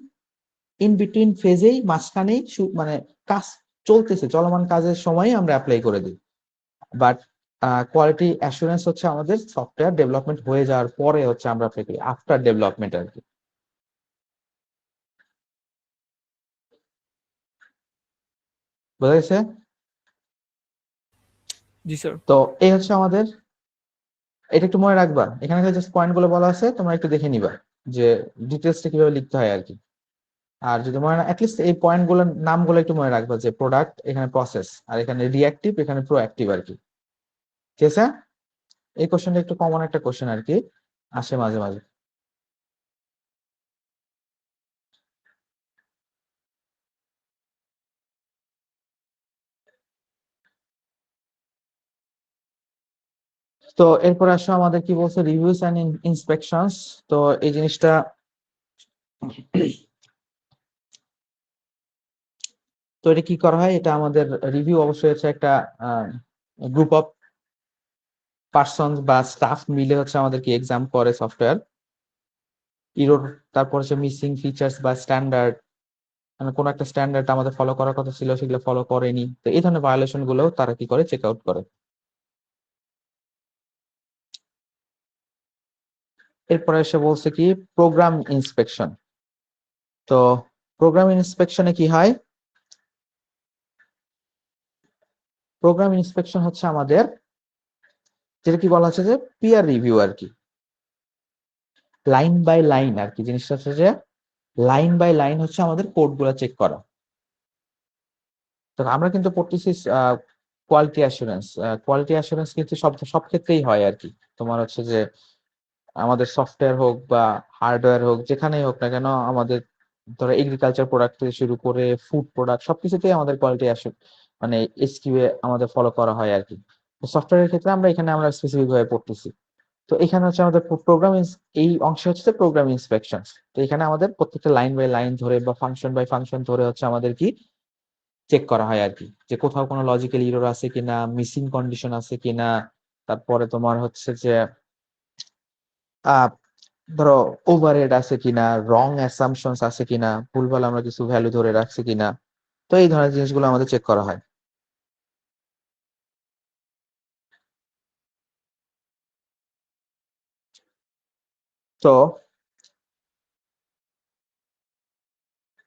ইন বিটুইন ফেজেই, মাঝখানেই, মানে কাজ চলতেছে, চলমান কাজের সময় আমরা অ্যাপ্লাই করে দিই। বাট কোয়ালিটি অ্যাসুরেন্স হচ্ছে আমাদের সফটওয়্যার ডেভেলপমেন্ট হয়ে যাওয়ার পরে হচ্ছে আমরা অ্যাপ্লাই করি, আফটার ডেভেলপমেন্ট আর কি। বুঝা গেছে? জি স্যার। তো এই হচ্ছে আমাদের, এটা একটু মনে রাখবা, এখানে জাস্ট পয়েন্ট গুলো বলা আছে, তোমরা একটু দেখে নিবা যে ডিটেলসটা কিভাবে লিখতে হয় আর কি। আর যদি মনে না, অ্যাটলিস্ট এই পয়েন্ট গুলোর নামগুলো একটু মনে রাখবা, যে প্রোডাক্ট এখানে প্রসেস, আর এখানে রিঅ্যাক্টিভ, এখানে প্রোঅ্যাক্টিভ আর কি। ঠিক আছে? এই কোশ্চেনটা একটু কমন একটা কোশ্চেন আর কি, আসে মাঝে মাঝে। তো এরপর আসো আমাদের কি বলছে, রিভিউস এন্ড ইন্সপেকশনস। তো এই জিনিসটা তো এটা কি করা হয়, এটা আমাদের রিভিউ অবশ্যই হচ্ছে একটা গ্রুপ অফ পার্সন বা স্টাফ মিলে হচ্ছে আমাদের কি এক্সাম করে সফটওয়্যার ইরোর, তারপর হচ্ছে মিসিং ফিচার্স বা স্ট্যান্ডার্ড, মানে কোন একটা স্ট্যান্ডার্ড আমাদের ফলো করার কথা ছিল সেগুলো ফলো করেনি, তো এই ধরনের ভায়োলেশন গুলো তারা কি করে, চেক আউট করে। এরপরে এসে বলছে কি প্রোগ্রাম ইন্সপেকশন। তো প্রোগ্রাম ইন্সপেকশনে কি হয়, প্রোগ্রাম ইন্সপেকশন হচ্ছে আমাদের যেটা কি বলা হচ্ছে যে পিয়ার রিভিউ আর কি, লাইন বাই লাইন আর কি। জিনিসটা হচ্ছে যে লাইন বাই লাইন হচ্ছে আমাদের কোড গুলা চেক করা। তো আমরা কিন্তু পড়তেছি কোয়ালিটি অ্যাসুরেন্স, কোয়ালিটি অ্যাসুরেন্স কিন্তু সব সব ক্ষেত্রেই হয় আর কি। তোমার হচ্ছে যে আমাদের সফটওয়্যার হোক বা হার্ডওয়্যার হোক, যেখানেই হোক না কেন, আমাদের ধরো এগ্রিকালচার প্রোডাক্ট থেকে শুরু করে ফুড প্রোডাক্ট, সবকিছুতেই আমাদের কোয়ালিটি মানে এসকিউএ আমাদের ফলো করা হয় আর কি। সফটওয়্যারের ক্ষেত্রে আমরা স্পেসিফিক ভাবে পড়তেছি। তো এখানে হচ্ছে আমাদের প্রোগ্রাম, এই অংশে হচ্ছে প্রোগ্রাম ইন্সপেকশন। তো এখানে আমাদের প্রত্যেকটা লাইন বাই লাইন ধরে বা ফাংশন বাই ফাংশন ধরে হচ্ছে আমাদের কি চেক করা হয় আর কি, যে কোথাও কোনো লজিক্যাল ইরর আছে কিনা, মিসিং কন্ডিশন আছে কিনা, তারপরে তোমার হচ্ছে যে আহ ধরো ওভারহেড আছে কিনা, রং অ্যাসাম্পশনস আছে কিনা, ভুলভাল আমরা কিছু ভ্যালু ধরে রাখছি কিনা। তো এই ধরনের জিনিসগুলো আমাদের চেক করা হয়। তো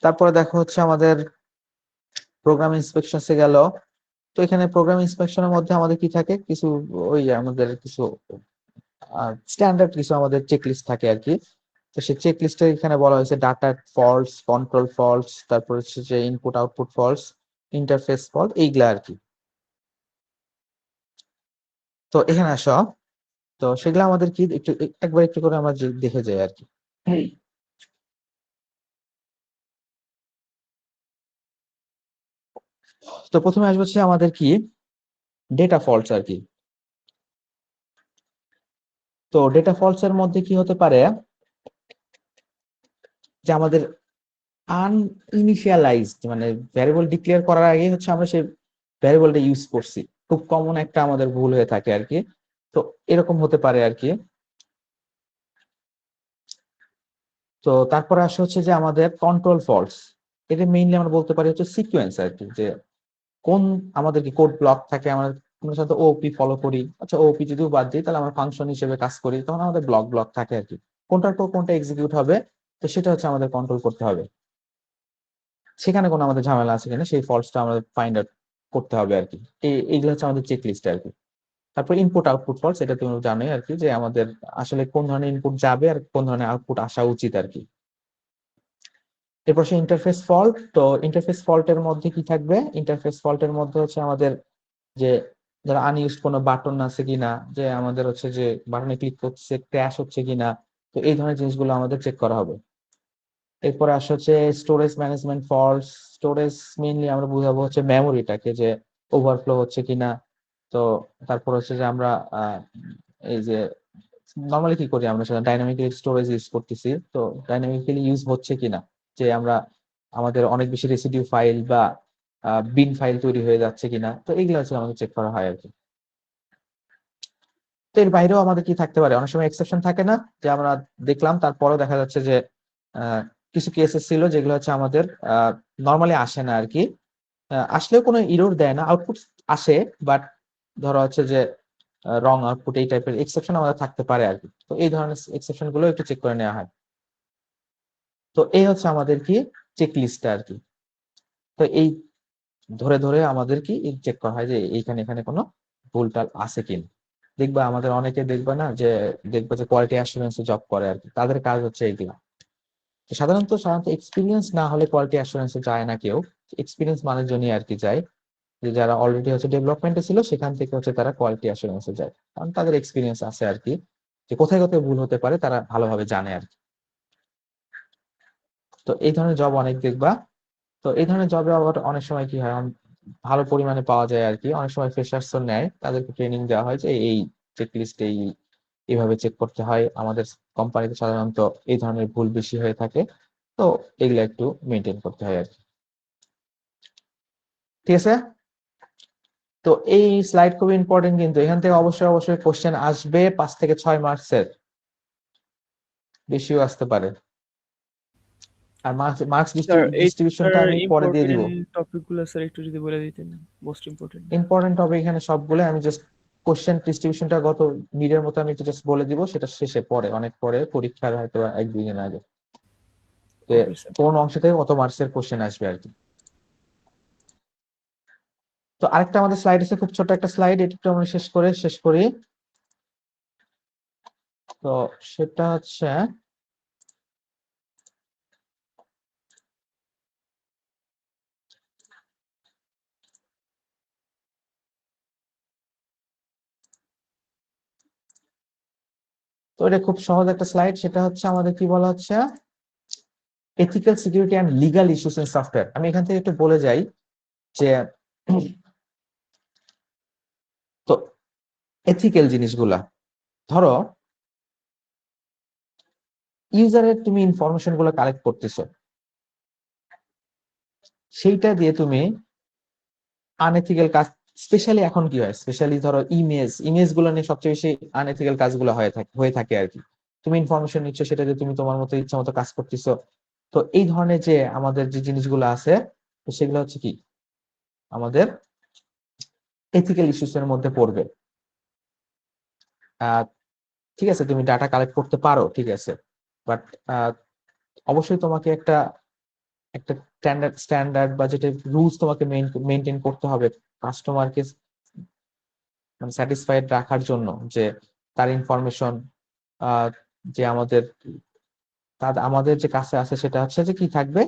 তারপরে দেখো হচ্ছে আমাদের প্রোগ্রাম ইন্সপেকশনসে গেল। তো এখানে প্রোগ্রাম ইন্সপেকশনের মধ্যে আমাদের কি থাকে, কিছু ওই আমাদের কিছু স্ট্যান্ডার্ড কিছু আমাদের চেকলিস্ট থাকে আর কি। তো সেই চেকলিস্টে এখানে বলা হয়েছে ডাটা ফল্টস, কন্ট্রোল ফল্টস, তারপর হচ্ছে যে input output faults, interface fault, এইগুলা আর কি। তো এখানে আসো, তো সেগুলো আমাদের কি একটু একবার একটু করে আমরা দেখে যাই আর কি। তো প্রথমে আসবো হচ্ছে আমাদের কি ডেটা ফল্টস আর কি। তো ডেটা ফল্টস এর মধ্যে কি হতে পারে, যে আমাদের আনইনিশিয়ালাইজড, মানে ভ্যারিয়েবল ডিক্লেয়ার করার আগে হচ্ছে আমরা সেই ভ্যারিয়েবলটা ইউজ করছি, খুব কমন একটা আমাদের ভুল হয়ে থাকে আর কি। তো এরকম হতে পারে আর কি। তো তারপরে আসে হচ্ছে যে আমাদের কন্ট্রোল ফল্টস, এটা মেইনলি আমরা বলতে পারি হচ্ছে সিকোয়েন্স আর কি, যে কোন আমাদের কি কোড ব্লক থাকে, আমরা কোনো সাথে ওপি ফলো করি, আচ্ছা ওপি যদিও বাদ দিই তাহলে আমরা ফাংশন হিসেবে কাজ করি, তখন আমাদের ব্লক থাকে আর কি, কোনটার পর কোনটা এক্সিকিউট হবে, তো সেটা হচ্ছে আমাদের কন্ট্রোল করতে হবে, সেখানে কোনো আমাদের ঝামেলা আছে কিনা সেই ফল্টসটা আমাদের ফাইন্ড আউট করতে হবে আর কি। এইগুলো হচ্ছে আমাদের চেক লিস্ট আর কি। তারপর ইনপুট আউটপুট ফল্টস, এটা তুমি জানোই আর কি, যে আমাদের আসলে কোন ধরনের ইনপুট যাবে আর কোন ধরনের আউটপুট আসা উচিত আর কি। এরপর সে ইন্টারফেস ফল্ট, তো ইন্টারফেস ফল্টের মধ্যে কি থাকবে, ইন্টারফেস ফল্টের মধ্যে হচ্ছে আমাদের যে ধরো আনইউজড কোনো বাটন আছে কিনা, যে আমাদের হচ্ছে যে বাটনে ক্লিক করছে ক্র্যাশ হচ্ছে কিনা, তো এই ধরনের জিনিসগুলো আমাদের চেক করা হবে। এরপরে আসে হচ্ছে storage management faults, storage mainly আমরা বুঝাবো হচ্ছে মেমোরিটাকে যে ওভারফ্লো হচ্ছে কিনা। তো তারপর হচ্ছে যে আমরা এই যে নর্মালি কি করি আমরা ডাইনামিক্যালি স্টোরেজ ইউজ করতেছি, তো ডাইনামিক্যালি ইউজ হচ্ছে কিনা, যে আমরা আমাদের অনেক বেশি রেসিডিউ ফাইল বা বিন ফাইল তৈরি হয়ে যাচ্ছে কিনা, তো এগুলো হচ্ছে আমাদের চেক করা হয় আর কি। তো এর বাইরেও আমাদের কি থাকতে পারে, অনেক সময় এক্সেপশন থাকে না, যে আমরা দেখলাম তারপরেও দেখা যাচ্ছে যে আহ, কিছু কেসেস ছিল যেগুলো হচ্ছে আমাদের নর্মালি আসে না আর কি, আসলেও কোনো ইরর দেয় না, আউটপুট আসে বাট ধরো হচ্ছে যে রং আউটপুট, এই টাইপের এক্সেপশন আমাদের থাকতে পারে আর কি। তো এই ধরনের এক্সেপশন গুলো একটু চেক করে নেওয়া হয়। তো এই হচ্ছে আমাদের কি চেক লিস্টটা আর কি। তো এই ধরে ধরে আমাদের কি চেক করা হয় যে এইখানে এখানে কোনো ভুলটাল আছে কিনা। দেখবা আমাদের অনেকে দেখবা না যে দেখবা যে কোয়ালিটি অ্যাসুরেন্স জব করে আর কি, তাদের কাজ হচ্ছে এইগুলা। তো সাধারণত এক্সপিরিয়েন্স না হলে কোয়ালিটি অ্যাসুরেন্সে যায় না কেউ, এক্সপিরিয়েন্স মানুষের জন্যই আর কি যায়, যে যারা অলরেডি হচ্ছে ডেভেলপমেন্টে ছিল সেখান থেকে হচ্ছে তারা কোয়ালিটি অ্যাসুরেন্সে যায়, কারণ তাদের এক্সপিরিয়েন্স আছে আর কি, যে কোথায় কোথায় ভুল হতে পারে তারা ভালোভাবে জানে আর কি। তো এই ধরনের জব অনেক দেখবা। তো এই ধরনের জবে আবার অনেক সময় কি হয়, ভালো পরিমাণে পাওয়া যায় আর কি, অনেক সময় ফ্রেশার্স নেয়, তাদেরকে ট্রেনিং দেওয়া হয় যে এই চেক লিস্ট এইভাবে চেক করতে হয়, আমাদের কোম্পানিতে সাধারণত এই ধরনের ভুল বেশি হয়ে থাকে, তো এগুলো একটু মেনটেন করতে হয় আর কি। ঠিক আছে, তো এই স্লাইড খুবই ইম্পর্টেন্ট, কিন্তু এখান থেকে অবশ্যই কোশ্চেন আসবে 5 থেকে 6 মার্কসের, বেশিও আসতে পারে। আর মার্কস স্যার ডিস্ট্রিবিউশনটা এইটার আমি পরে দিয়ে দিব। ইম্পর্টেন্ট টপিকগুলো স্যার একটু যদি বলে দিতেন, মোস্ট ইম্পর্টেন্ট। ইম্পর্টেন্ট হবে এখানে সবগুলো, আমি জাস্ট কোশ্চেন ডিস্ট্রিবিউশনটা গত মিডের মতো আমি একটু জাস্ট বলে দিব, সেটা শেষে পরে অনেক পরে পরীক্ষার হয়তো 1-2 দিন আগে, যে ওকে স্যার। কোন অংশ থেকে কত মার্কসের কোশ্চেন আসবে আর কি। তো আরেকটা আমাদের স্লাইড আছে, খুব ছোট একটা স্লাইড, এটা একটু আমরা শেষ করি। তো সেটা হচ্ছে তো এটা খুব সহজ একটা স্লাইড, সেটা হচ্ছে আমাদের কি বলা হচ্ছে ethical security and legal issues in software. আমি এখান থেকে একটু বলে যাই যে তো এথিক্যাল জিনিসগুলা, ধরো ইউজারের তুমি ইনফরমেশন গুলো কালেক্ট করতেছো, সেইটা দিয়ে তুমি আনএথিক্যাল কাজ, স্পেশালি এখন কি হয়, স্পেশালি ধরো ইমেজ গুলো নিয়ে সবচেয়ে বেশি আনএথিক্যাল কাজগুলো হয়ে থাকে আর কি। তুমি ইনফরমেশন নিচ্ছ, সেটা দিয়ে তুমি তোমার মতো ইচ্ছা মতো কাজ করতেছো, তো এই ধরনের যে আমাদের যে জিনিসগুলো আছে, তো সেগুলো হচ্ছে কি আমাদের এথিক্যাল ইস্যুস এর মধ্যে পড়বে। আহ ঠিক আছে, তুমি ডাটা কালেক্ট করতে পারো, ঠিক আছে, বাট অবশ্যই তোমাকে একটা একটা স্ট্যান্ডার্ড বা যেটা রুলস তোমাকে মেনটেন করতে হবে কাস্টমারকে মানে স্যাটিসফাইড রাখার জন্য, যে তার ইনফরমেশন যে আমাদের যে কাছে আছে সেটা হচ্ছে যে কি থাকবে,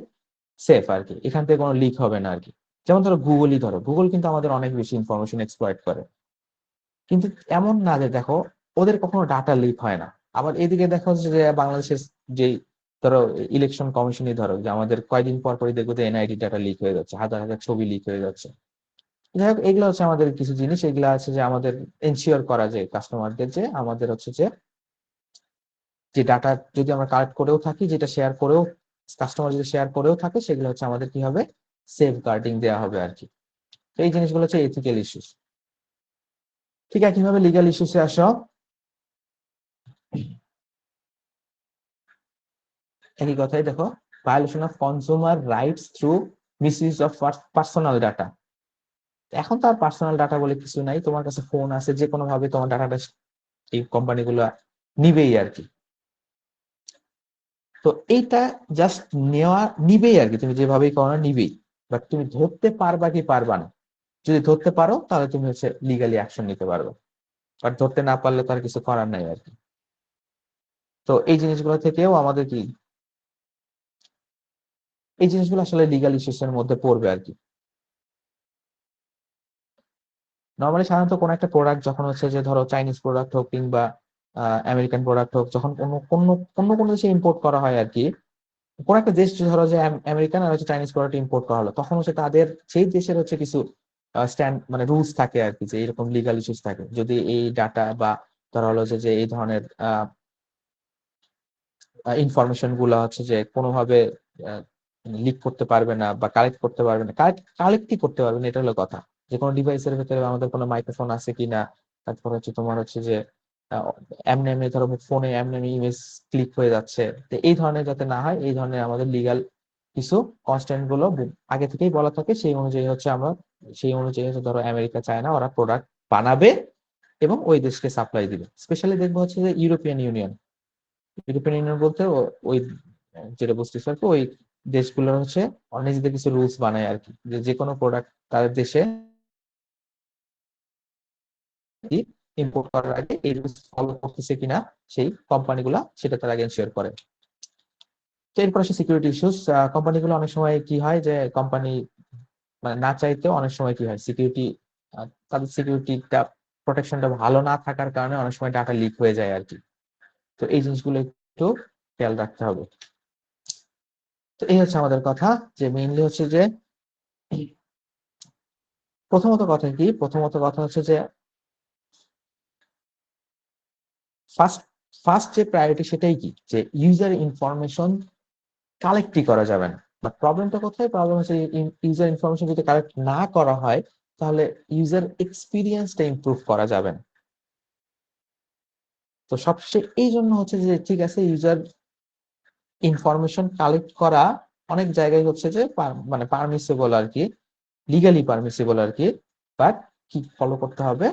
সেফ আর কি, এখান থেকে কোনো লিক হবে না আর কি। যেমন ধরো গুগল কিন্তু আমাদের অনেক বেশি ইনফরমেশন এক্সপ্লয়েট করে, কিন্তু এমন না যে দেখো ওদের কখনো ডাটা লিক হয় না। আবার এদিকে দেখো যে বাংলাদেশের যে ধরো ইলেকশন কমিশনই ধরো, যে আমাদের কয়দিন পর পরই দেখবো যে এনআইডি ডাটা লিক হয়ে যাচ্ছে, হাজার হাজার ছবি লিক হয়ে যাচ্ছে। যাই হোক, এগুলো হচ্ছে আমাদের কিছু জিনিস, এগুলো আছে যে আমাদের এনশিওর করা যায় কাস্টমারদের, যে আমাদের হচ্ছে যে ডাটা যদি আমরা কালেক্ট করেও থাকি, যেটা শেয়ার করেও কাস্টমার যদি শেয়ার করেও থাকে, সেগুলো হচ্ছে আমাদের কি হবে, সেফ গার্ডিং দেওয়া হবে আর কি। তো এই জিনিসগুলো হচ্ছে এথিক্যাল ইস্যুস। ঠিক একইভাবে লিগাল ইস্যুসে আসো, একই কথাই দেখো, violation of consumer rights through misuse of personal data. এখন তো আর পার্সোনাল ডাটা বলে কিছু নাই, তোমার কাছে ফোন আছে, যে কোনো ভাবে তোমার ডাটাটা এই কোম্পানিগুলো নিবেই আর কি। তো এইটা জাস্ট নিবেই আর কি, তুমি যেভাবেই করো না নিবেই। বাট তুমি ধরতে পারবা কি পারবা না, যদি ধরতে পারো তাহলে তুমি হচ্ছে লিগালি অ্যাকশন নিতে পারবে, বাট ধরতে না পারলে তো আর কিছু করার নাই আর কি। তো এই জিনিসগুলো থেকেও আমাদের কি, এই জিনিসগুলো আসলে লিগাল ইস্যুস এর মধ্যে পড়বে আর কি। নর্মালি সাধারণত কোনো একটা প্রোডাক্ট যখন হচ্ছে যে ধরো চাইনিজ প্রোডাক্ট হোক কিংবা আমেরিকান প্রোডাক্ট হোক, যখন অন্য কোনো দেশে ইম্পোর্ট করা হয় আর কি, কোন একটা দেশ ধরো যে আমেরিকান আর হচ্ছে চাইনিজ প্রোডাক্ট ইম্পোর্ট করা হলো, তখন হচ্ছে তাদের সেই দেশের হচ্ছে কিছু স্ট্যান্ড মানে রুলস থাকে আর কি, যে এরকম লিগাল ইস্যুস থাকে। যদি এই ডাটা বা ধরো হলো যে এই ধরনের ইনফরমেশন গুলা হচ্ছে যে কোনোভাবে লিক করতে পারবে না বা কালেক্ট করতে পারবে না, কালেক্টই করতে পারবে না, এটা হলো কথা। যে কোনো ডিভাইসের ভেতরে আমাদের কোনো মাইক্রোফোন আছে কিনা, তারপর হচ্ছে তোমার হচ্ছে যে এমনি এমনি ধরো ফোনে এমনি এমনি ইমেজ ক্লিক হয়ে যাচ্ছে, তো এই ধরনের যাতে না হয়, এই ধরনের আমাদের লিগাল কিছু কনস্ট্যান্ট গুলো আগে থেকেই বলা থাকে। সেই অনুযায়ী হচ্ছে আমরা, সেই অনুযায়ী হচ্ছে ধরো আমেরিকা, চায়না ওরা প্রোডাক্ট বানাবে এবং ওই দেশকে সাপ্লাই দিবে। স্পেশালি দেখবো হচ্ছে যে ইউরোপিয়ান ইউনিয়ন, ইউরোপিয়ান ইউনিয়ন বলতে ওই যেটা বুঝতেছি আর কি, ওই দেশগুলোর হচ্ছে নিজেদের কিছু রুলস বানায় আর কি, যে যে কোনো প্রোডাক্ট তাদের দেশে ইম্পোর্ট করার আগে এই রুলস ফলো করতেছে কিনা সেই কোম্পানিগুলা, সেটা তারা আগে এনশিওর করে। তো এরপর আসে সিকিউরিটি ইস্যুস। কোম্পানিগুলো অনেক সময় কি হয় যে কোম্পানি মানে না চাইতেও অনেক সময় কি হয়, সিকিউরিটি তাদের সিকিউরিটিটা প্রোটেকশনটা ভালো না থাকার কারণে অনেক সময় ডাটা লিক হয়ে যায় আর কি। তো এই জিনিসগুলো একটু খেয়াল রাখতে হবে। তো এই হচ্ছে আমাদের কথা, যে মেইনলি হচ্ছে যে প্রথমত কথা হচ্ছে যে ফার্স্ট ফার্স্ট যে প্রায়োরিটি সেটাই কি, যে ইউজার ইনফরমেশন কালেক্টই করা যাবে না। বাট প্রবলেমটা কোথায়, প্রবলেম হচ্ছে ইউজার ইনফরমেশন যদি কালেক্ট না করা হয়, তাহলে ইউজার এক্সপিরিয়েন্সটা ইমপ্রুভ করা যাবে না। তো সবচেয়ে এই জন্য হচ্ছে যে ঠিক আছে, ইউজার ইনফরমেশন কালেক্ট করা অনেক জায়গায় হচ্ছে যে মানে পারমিসিবল আর কি, লিগালি পারমিসিবল আর কি। বাট কি ফলো করতে হবে,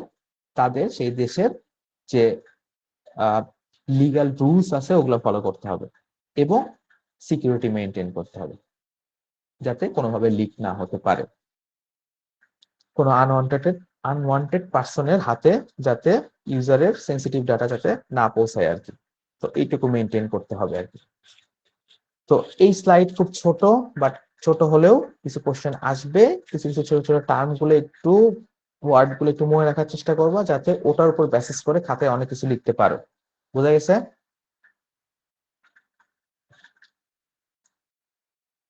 তাদের সেই দেশের যে লিগাল রুলস আছে ওগুলো ফলো করতে হবে এবং সিকিউরিটি মেনটেন করতে হবে, যাতে কোনোভাবে লিক না হতে পারে, কোনো আনওয়ান্টেড পার্সনের হাতে যাতে ইউজারের সেন্সিটিভ ডাটা যাতে না পৌঁছায় আর কি। তো এইটুকু মেনটেন করতে হবে আর কি। তো এই স্লাইড খুব ছোট, বাট ছোট হলেও কিছু কোশ্চেন আসবে, কিছু কিছু ছোট ছোট টার্ম গুলো একটু, ওয়ার্ড গুলো একটু মনে রাখার চেষ্টা করবা, যাতে ওটার উপর বেসিস করে খাতায় অনেক কিছু লিখতে পারো। বোঝা গেছে?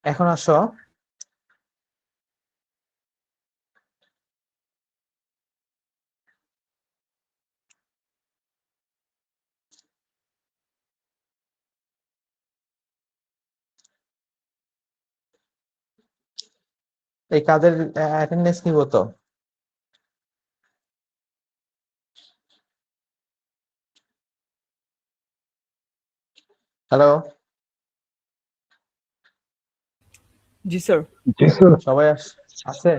এখন আসো, এই কাদের অ্যাটেন্ডেন্স নিব তো। হ্যালো, জি স্যার। সবাই আছে?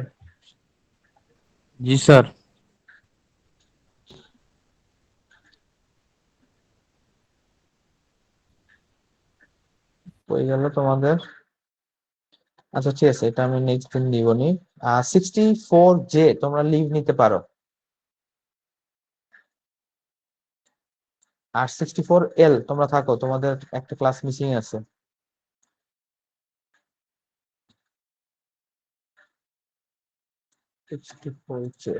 জি স্যার। হয়ে গেল তোমাদের? আচ্ছা ঠিক আছে, এটা আমি নেক্সট দিন নিবনি। 64 জে তোমরা লিভ নিতে পারো, আর 64 এল তোমরা থাকো, তোমাদের একটা ক্লাস মিসিং আছে। 64 জে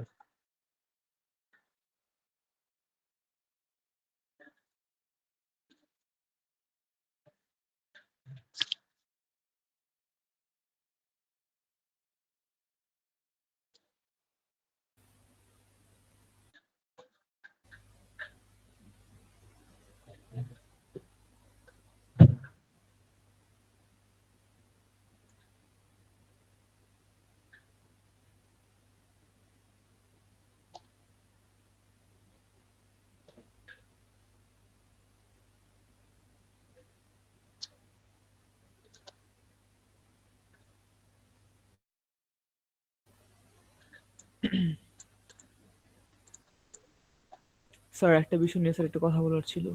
স্যার একটা বিষয় নিয়ে স্যার একটু কথা বলার ছিল।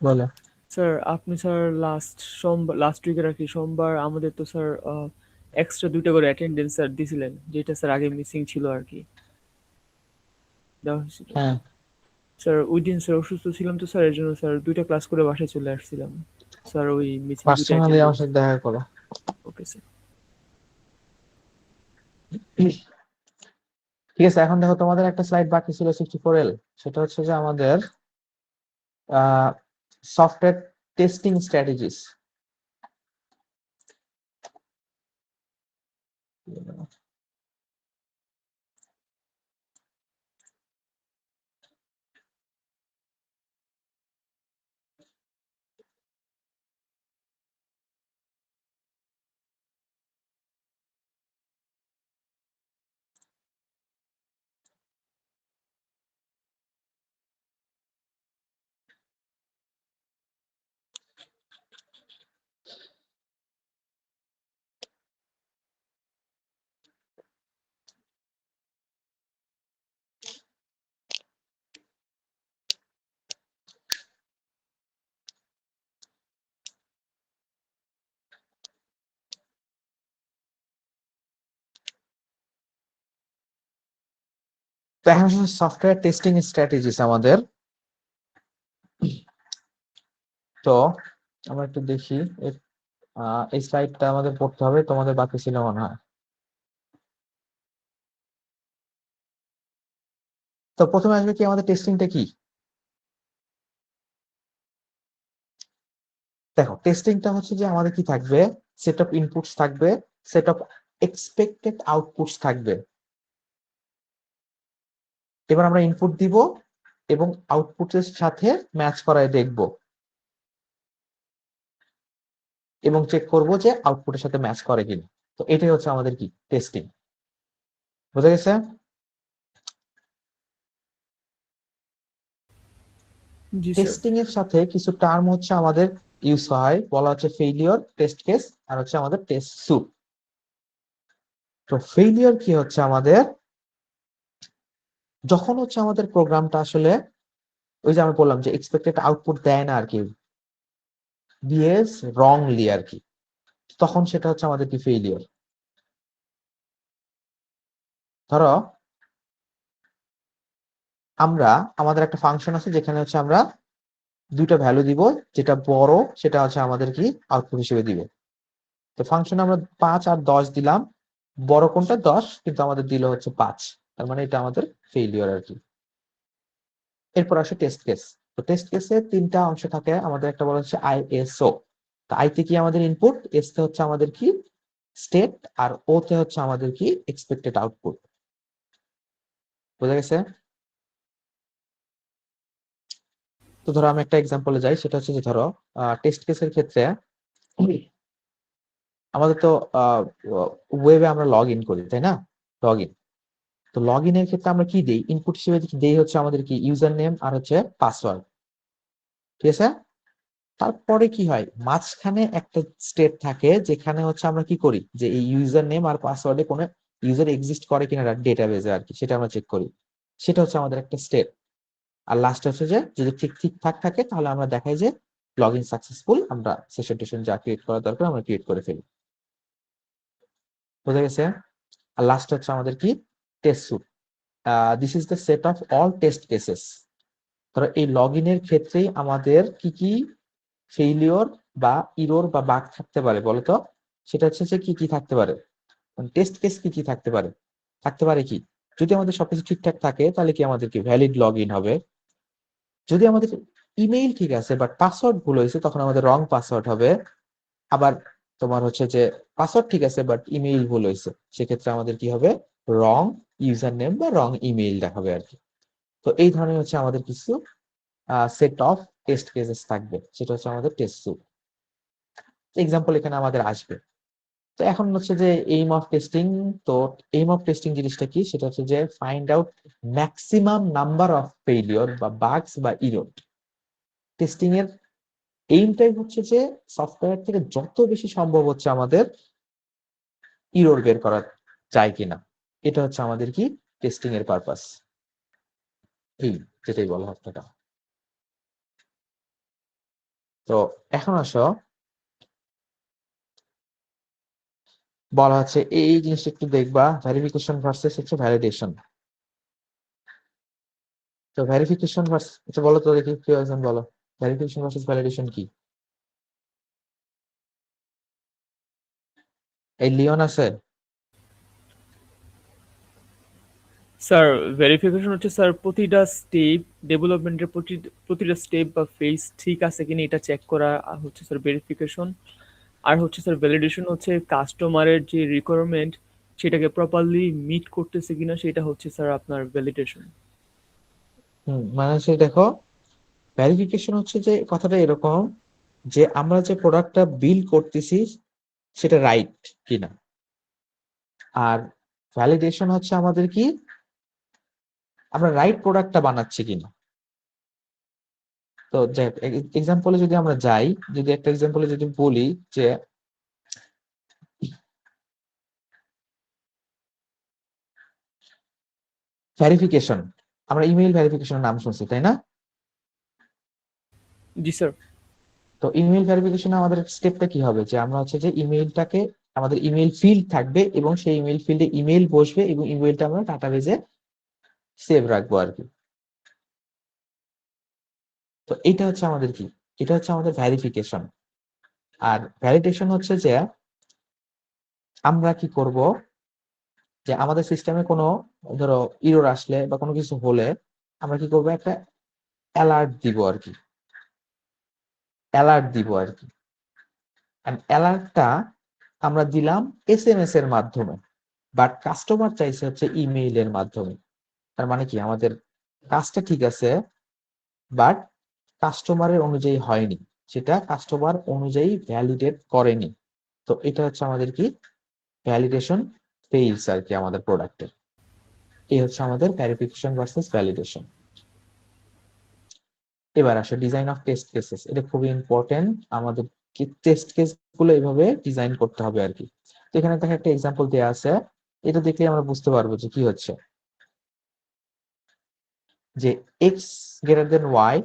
বলো। স্যার আপনি স্যার লাস্ট উইকের আর কি সোমবার আমাদের তো স্যার এক্সট্রা 2টা করে অ্যাটেন্ডেন্স স্যার দিছিলেন, যেটা স্যার আগে মিসিং ছিল আর কি, দেওয়া হয়েছিল। হ্যাঁ, স্যার ওই দিন স্যার অসুস্থ ছিলাম তো স্যার, এর জন্য স্যার 2টা ক্লাস করে বাসায় চলে আসছিলাম স্যার, ওই মিসিং 2টা পার্সোনালি আমার অ্যাটেন্ডেন্স। সাথে দেখা করো। Okay sir. ঠিক আছে, এখন দেখো তোমাদের একটা স্লাইড বাকি ছিল 64L, সেটা হচ্ছে যে আমাদের সফটওয়্যার টেস্টিং স্ট্র্যাটেজিস। তো এখন সফটওয়্যার টেস্টিং স্ট্র্যাটেজিস আমাদের। তো আমরা একটু দেখি এই স্লাইডটা আমাদের পড়তে হবে, তোমাদের বাকি ছিল মনে হয়। তো প্রথমে আসবে কি আমাদের টেস্টিংটা কি। দেখো টেস্টিংটা হচ্ছে যে আমাদের কি থাকবে, সেট অফ ইনপুটস থাকবে, সেট অফ এক্সপেক্টেড আউটপুটস থাকবে। এবার আমরা ইনপুট দিব এবং আউটপুটের সাথে ম্যাচ করায় দেখব এবং চেক করব যে আউটপুটের সাথে ম্যাচ করে কিনা। তো এটাই হচ্ছে আমাদের কি টেস্টিং। বুঝা গেছে? জি স্যার। টেস্টিং এর সাথে কিছু টার্ম হচ্ছে আমাদের ইউজ হয়, বলা হচ্ছে ফেইলিওর, টেস্ট কেস, আর হচ্ছে আমাদের টেস্ট স্যুট। তো ফেইলিওর কি হচ্ছে আমাদের, যখন হচ্ছে আমাদের প্রোগ্রামটা আসলে ওই যে আমি বললাম যে এক্সপেক্টেড আউটপুট দেয় না আর কি, বিহেভস রংলি আর কি, তখন সেটা হচ্ছে আমাদের কি ফেইলিওর। ধরো আমরা আমাদের একটা ফাংশন আছে যেখানে হচ্ছে আমরা দুইটা ভ্যালু দিব, যেটা বড় সেটা হচ্ছে আমাদের কি আউটপুট হিসেবে দিবে। তো ফাংশনে আমরা 5 আর 10 দিলাম, বড় কোনটা 10, কিন্তু আমাদের দিল হচ্ছে 5, তার মানে এটা আমাদের ফেইলিওর আর কি। এরপর আসে টেস্ট কেস। তো টেস্ট কেসে তিনটা অংশ থাকে আমাদের, একটা বলা হচ্ছে আইএসও। তো আইতে কি আমাদের ইনপুট, এস তে হচ্ছে আমাদের কি স্টেট, আর ও তে হচ্ছে আমাদের কি এক্সপেক্টেড আউটপুট। বুঝা গেছে? তো ধরো আমি একটা এক্সাম্পলে যাই, সেটা হচ্ছে যে ধরো টেস্ট কেসের ক্ষেত্রে আমাদের তো ওয়েবে আমরা লগ ইন করি, তাই না? Log in. তো লগ ইনের ক্ষেত্রে আমরা কি দেই, ইনপুট হিসেবে দেই হচ্ছে আমাদের কি ইউজার নেম আর হচ্ছে পাসওয়ার্ড। ঠিক আছে? তারপরে কি হয়, মাঝখানে একটা স্টেট থাকে যেখানে হচ্ছে আমরা কি করি, যে এই ইউজার নেম আর পাসওয়ার্ডে কোনো ইউজার এক্সিস্ট করে কিনা ডেটাবেজে আর কি, সেটা আমরা চেক করি। সেটা হচ্ছে আমাদের একটা স্টেপ। আর লাস্ট হচ্ছে যে যদি ঠিকঠাক থাকে তাহলে আমরা দেখাই যে লগ ইন সাকসেসফুল, আমরা সেশন টেশন যা ক্রিয়েট করা দরকার আমরা ক্রিয়েট করে ফেলি। বুঝা গেছে? আর লাস্ট হচ্ছে আমাদের কি test suite. This is the set of all test cases. ধরো এই লগ ইনের ক্ষেত্রেই আমাদের কি কি ফেইলিওর বা ইরোর বা বাগ থাকতে পারে বলতো, সেটা হচ্ছে যে কি কি থাকতে পারে, টেস্ট কেস কি কি থাকতে পারে। থাকতে পারে কি, যদি আমাদের সবকিছু ঠিকঠাক থাকে তাহলে কি আমাদের কি ভ্যালিড লগ ইন হবে। যদি আমাদের ইমেইল ঠিক আছে বাট পাসওয়ার্ড ভুল হয়েছে, তখন আমাদের রং পাসওয়ার্ড হবে। আবার তোমার হচ্ছে যে পাসওয়ার্ড ঠিক আছে বাট ইমেইল ভুল হয়েছে, সেক্ষেত্রে আমাদের কি হবে, রং ইউজার নেম বা রং ইমেইল দেখাবে আর কি। তো এই ধরনের হচ্ছে আমাদের কিছু সেট অফ টেস্ট কেসেস থাকবে, সেটা হচ্ছে আমাদের টেস্ট স্যুট। এক্সাম্পল এখানে আমাদের আসবে। তো এখন হচ্ছে যে এইম অফ টেস্টিং। তো এইম অফ টেস্টিং জিনিসটা কি, সেটা হচ্ছে যে find out maximum number of failure বা বাগস বা ইরর। টেস্টিং এর এইমটাই হচ্ছে যে সফটওয়্যার থেকে যত বেশি সম্ভব হচ্ছে আমাদের ইরর বের করা যায় কিনা, এটা হচ্ছে আমাদের কি টেস্টিং এর পারপাস, এই যেটাই বলো আপনারা। তো এখন আসো, বলা হচ্ছে এই জিনিসটা একটু দেখবা, ভেরিফিকেশন ভার্সেস হচ্ছে ভ্যালিডেশন। তো ভেরিফিকেশন ভার্সেস, আচ্ছা বলো তো দেখি কেউ একজন বলো, ভেরিফিকেশন ভার্সেস ভ্যালিডেশন কি? এই লিওন আছে? স্যার ভেরিফিকেশন হচ্ছে স্যার প্রতিটা স্টেপ, ডেভেলপমেন্টের প্রতিটা স্টেপ বা ফেজ ঠিক আছে কিনা এটা চেক করা হচ্ছে স্যার ভেরিফিকেশন। আর হচ্ছে স্যার ভ্যালিডেশন হচ্ছে কাস্টমারের যে রিকোয়ারমেন্ট সেটাকে প্রপারলি মিট করতেছে কিনা, সেটা হচ্ছে স্যার আপনার ভ্যালিডেশন। মানে হচ্ছে দেখো, ভেরিফিকেশন হচ্ছে যে কথাটা এরকম যে আমরা যে প্রোডাক্টটা বিল করতেছি সেটা রাইট কিনা, আর ভ্যালিডেশন হচ্ছে আমাদের কি আমরা রাইট প্রোডাক্টটা বানাচ্ছি কিনা। তো এক্সাম্পলে যদি আমরা যাই, যদি একটা এক্সাম্পলে যদি বলি যে ভেরিফিকেশন, আমরা ইমেইল ভেরিফিকেশনের নাম শুনছি তাই না? জি স্যার। তো ইমেইল ভেরিফিকেশনে আমাদের স্টেপটা কি হবে, যে আমরা হচ্ছে যে ইমেইলটাকে, আমাদের ইমেইল ফিল্ড থাকবে এবং সেই ইমেইল ফিল্ডে ইমেইল বসবে এবং ইমেইলটা আমরা ডাটাবেজে সেভ রাখবো আর কি। তো এটা হচ্ছে আমাদের কি, এটা হচ্ছে আমাদের ভেরিফিকেশন। আর ভ্যালিডেশন হচ্ছে যে আমরা কি করব, যে আমাদের সিস্টেমে কোনো ধরো ইরর আসলে বা কোনো কিছু হলে আমরা কি করবো, একটা অ্যালার্ট দিব আর কি, অ্যালার্ট দিব আর কি। অ্যালার্টটা আমরা দিলাম এসএমএস এর মাধ্যমে, বাট কাস্টমার চাইছে হচ্ছে ইমেইলের মাধ্যমে। তার মানে কি আমাদের কাজটা ঠিক আছে, বাট কাস্টমারের অনুযায়ী হয়নি, সেটা কাস্টমার অনুযায়ী ভ্যালিডেট করেনি। তো এটা হচ্ছে আমাদের কি ভ্যালিডেশন ফেইলস আর কি আমাদের প্রোডাক্টের। এই হচ্ছে আমাদের ভেরিফিকেশন ভার্সেস ভ্যালিডেশন। এবার আসে ডিজাইন অফ টেস্ট কেসেস, এটা খুবই ইম্পর্টেন্ট, আমাদের কি টেস্ট কেস গুলো এইভাবে ডিজাইন করতে হবে আর কি। তো এখানে দেখো একটা এক্সাম্পল দেওয়া আছে, এটা দেখলে আমরা বুঝতে পারবো যে কি হচ্ছে, যে এক্স গ্রেটার দেন ওয়াই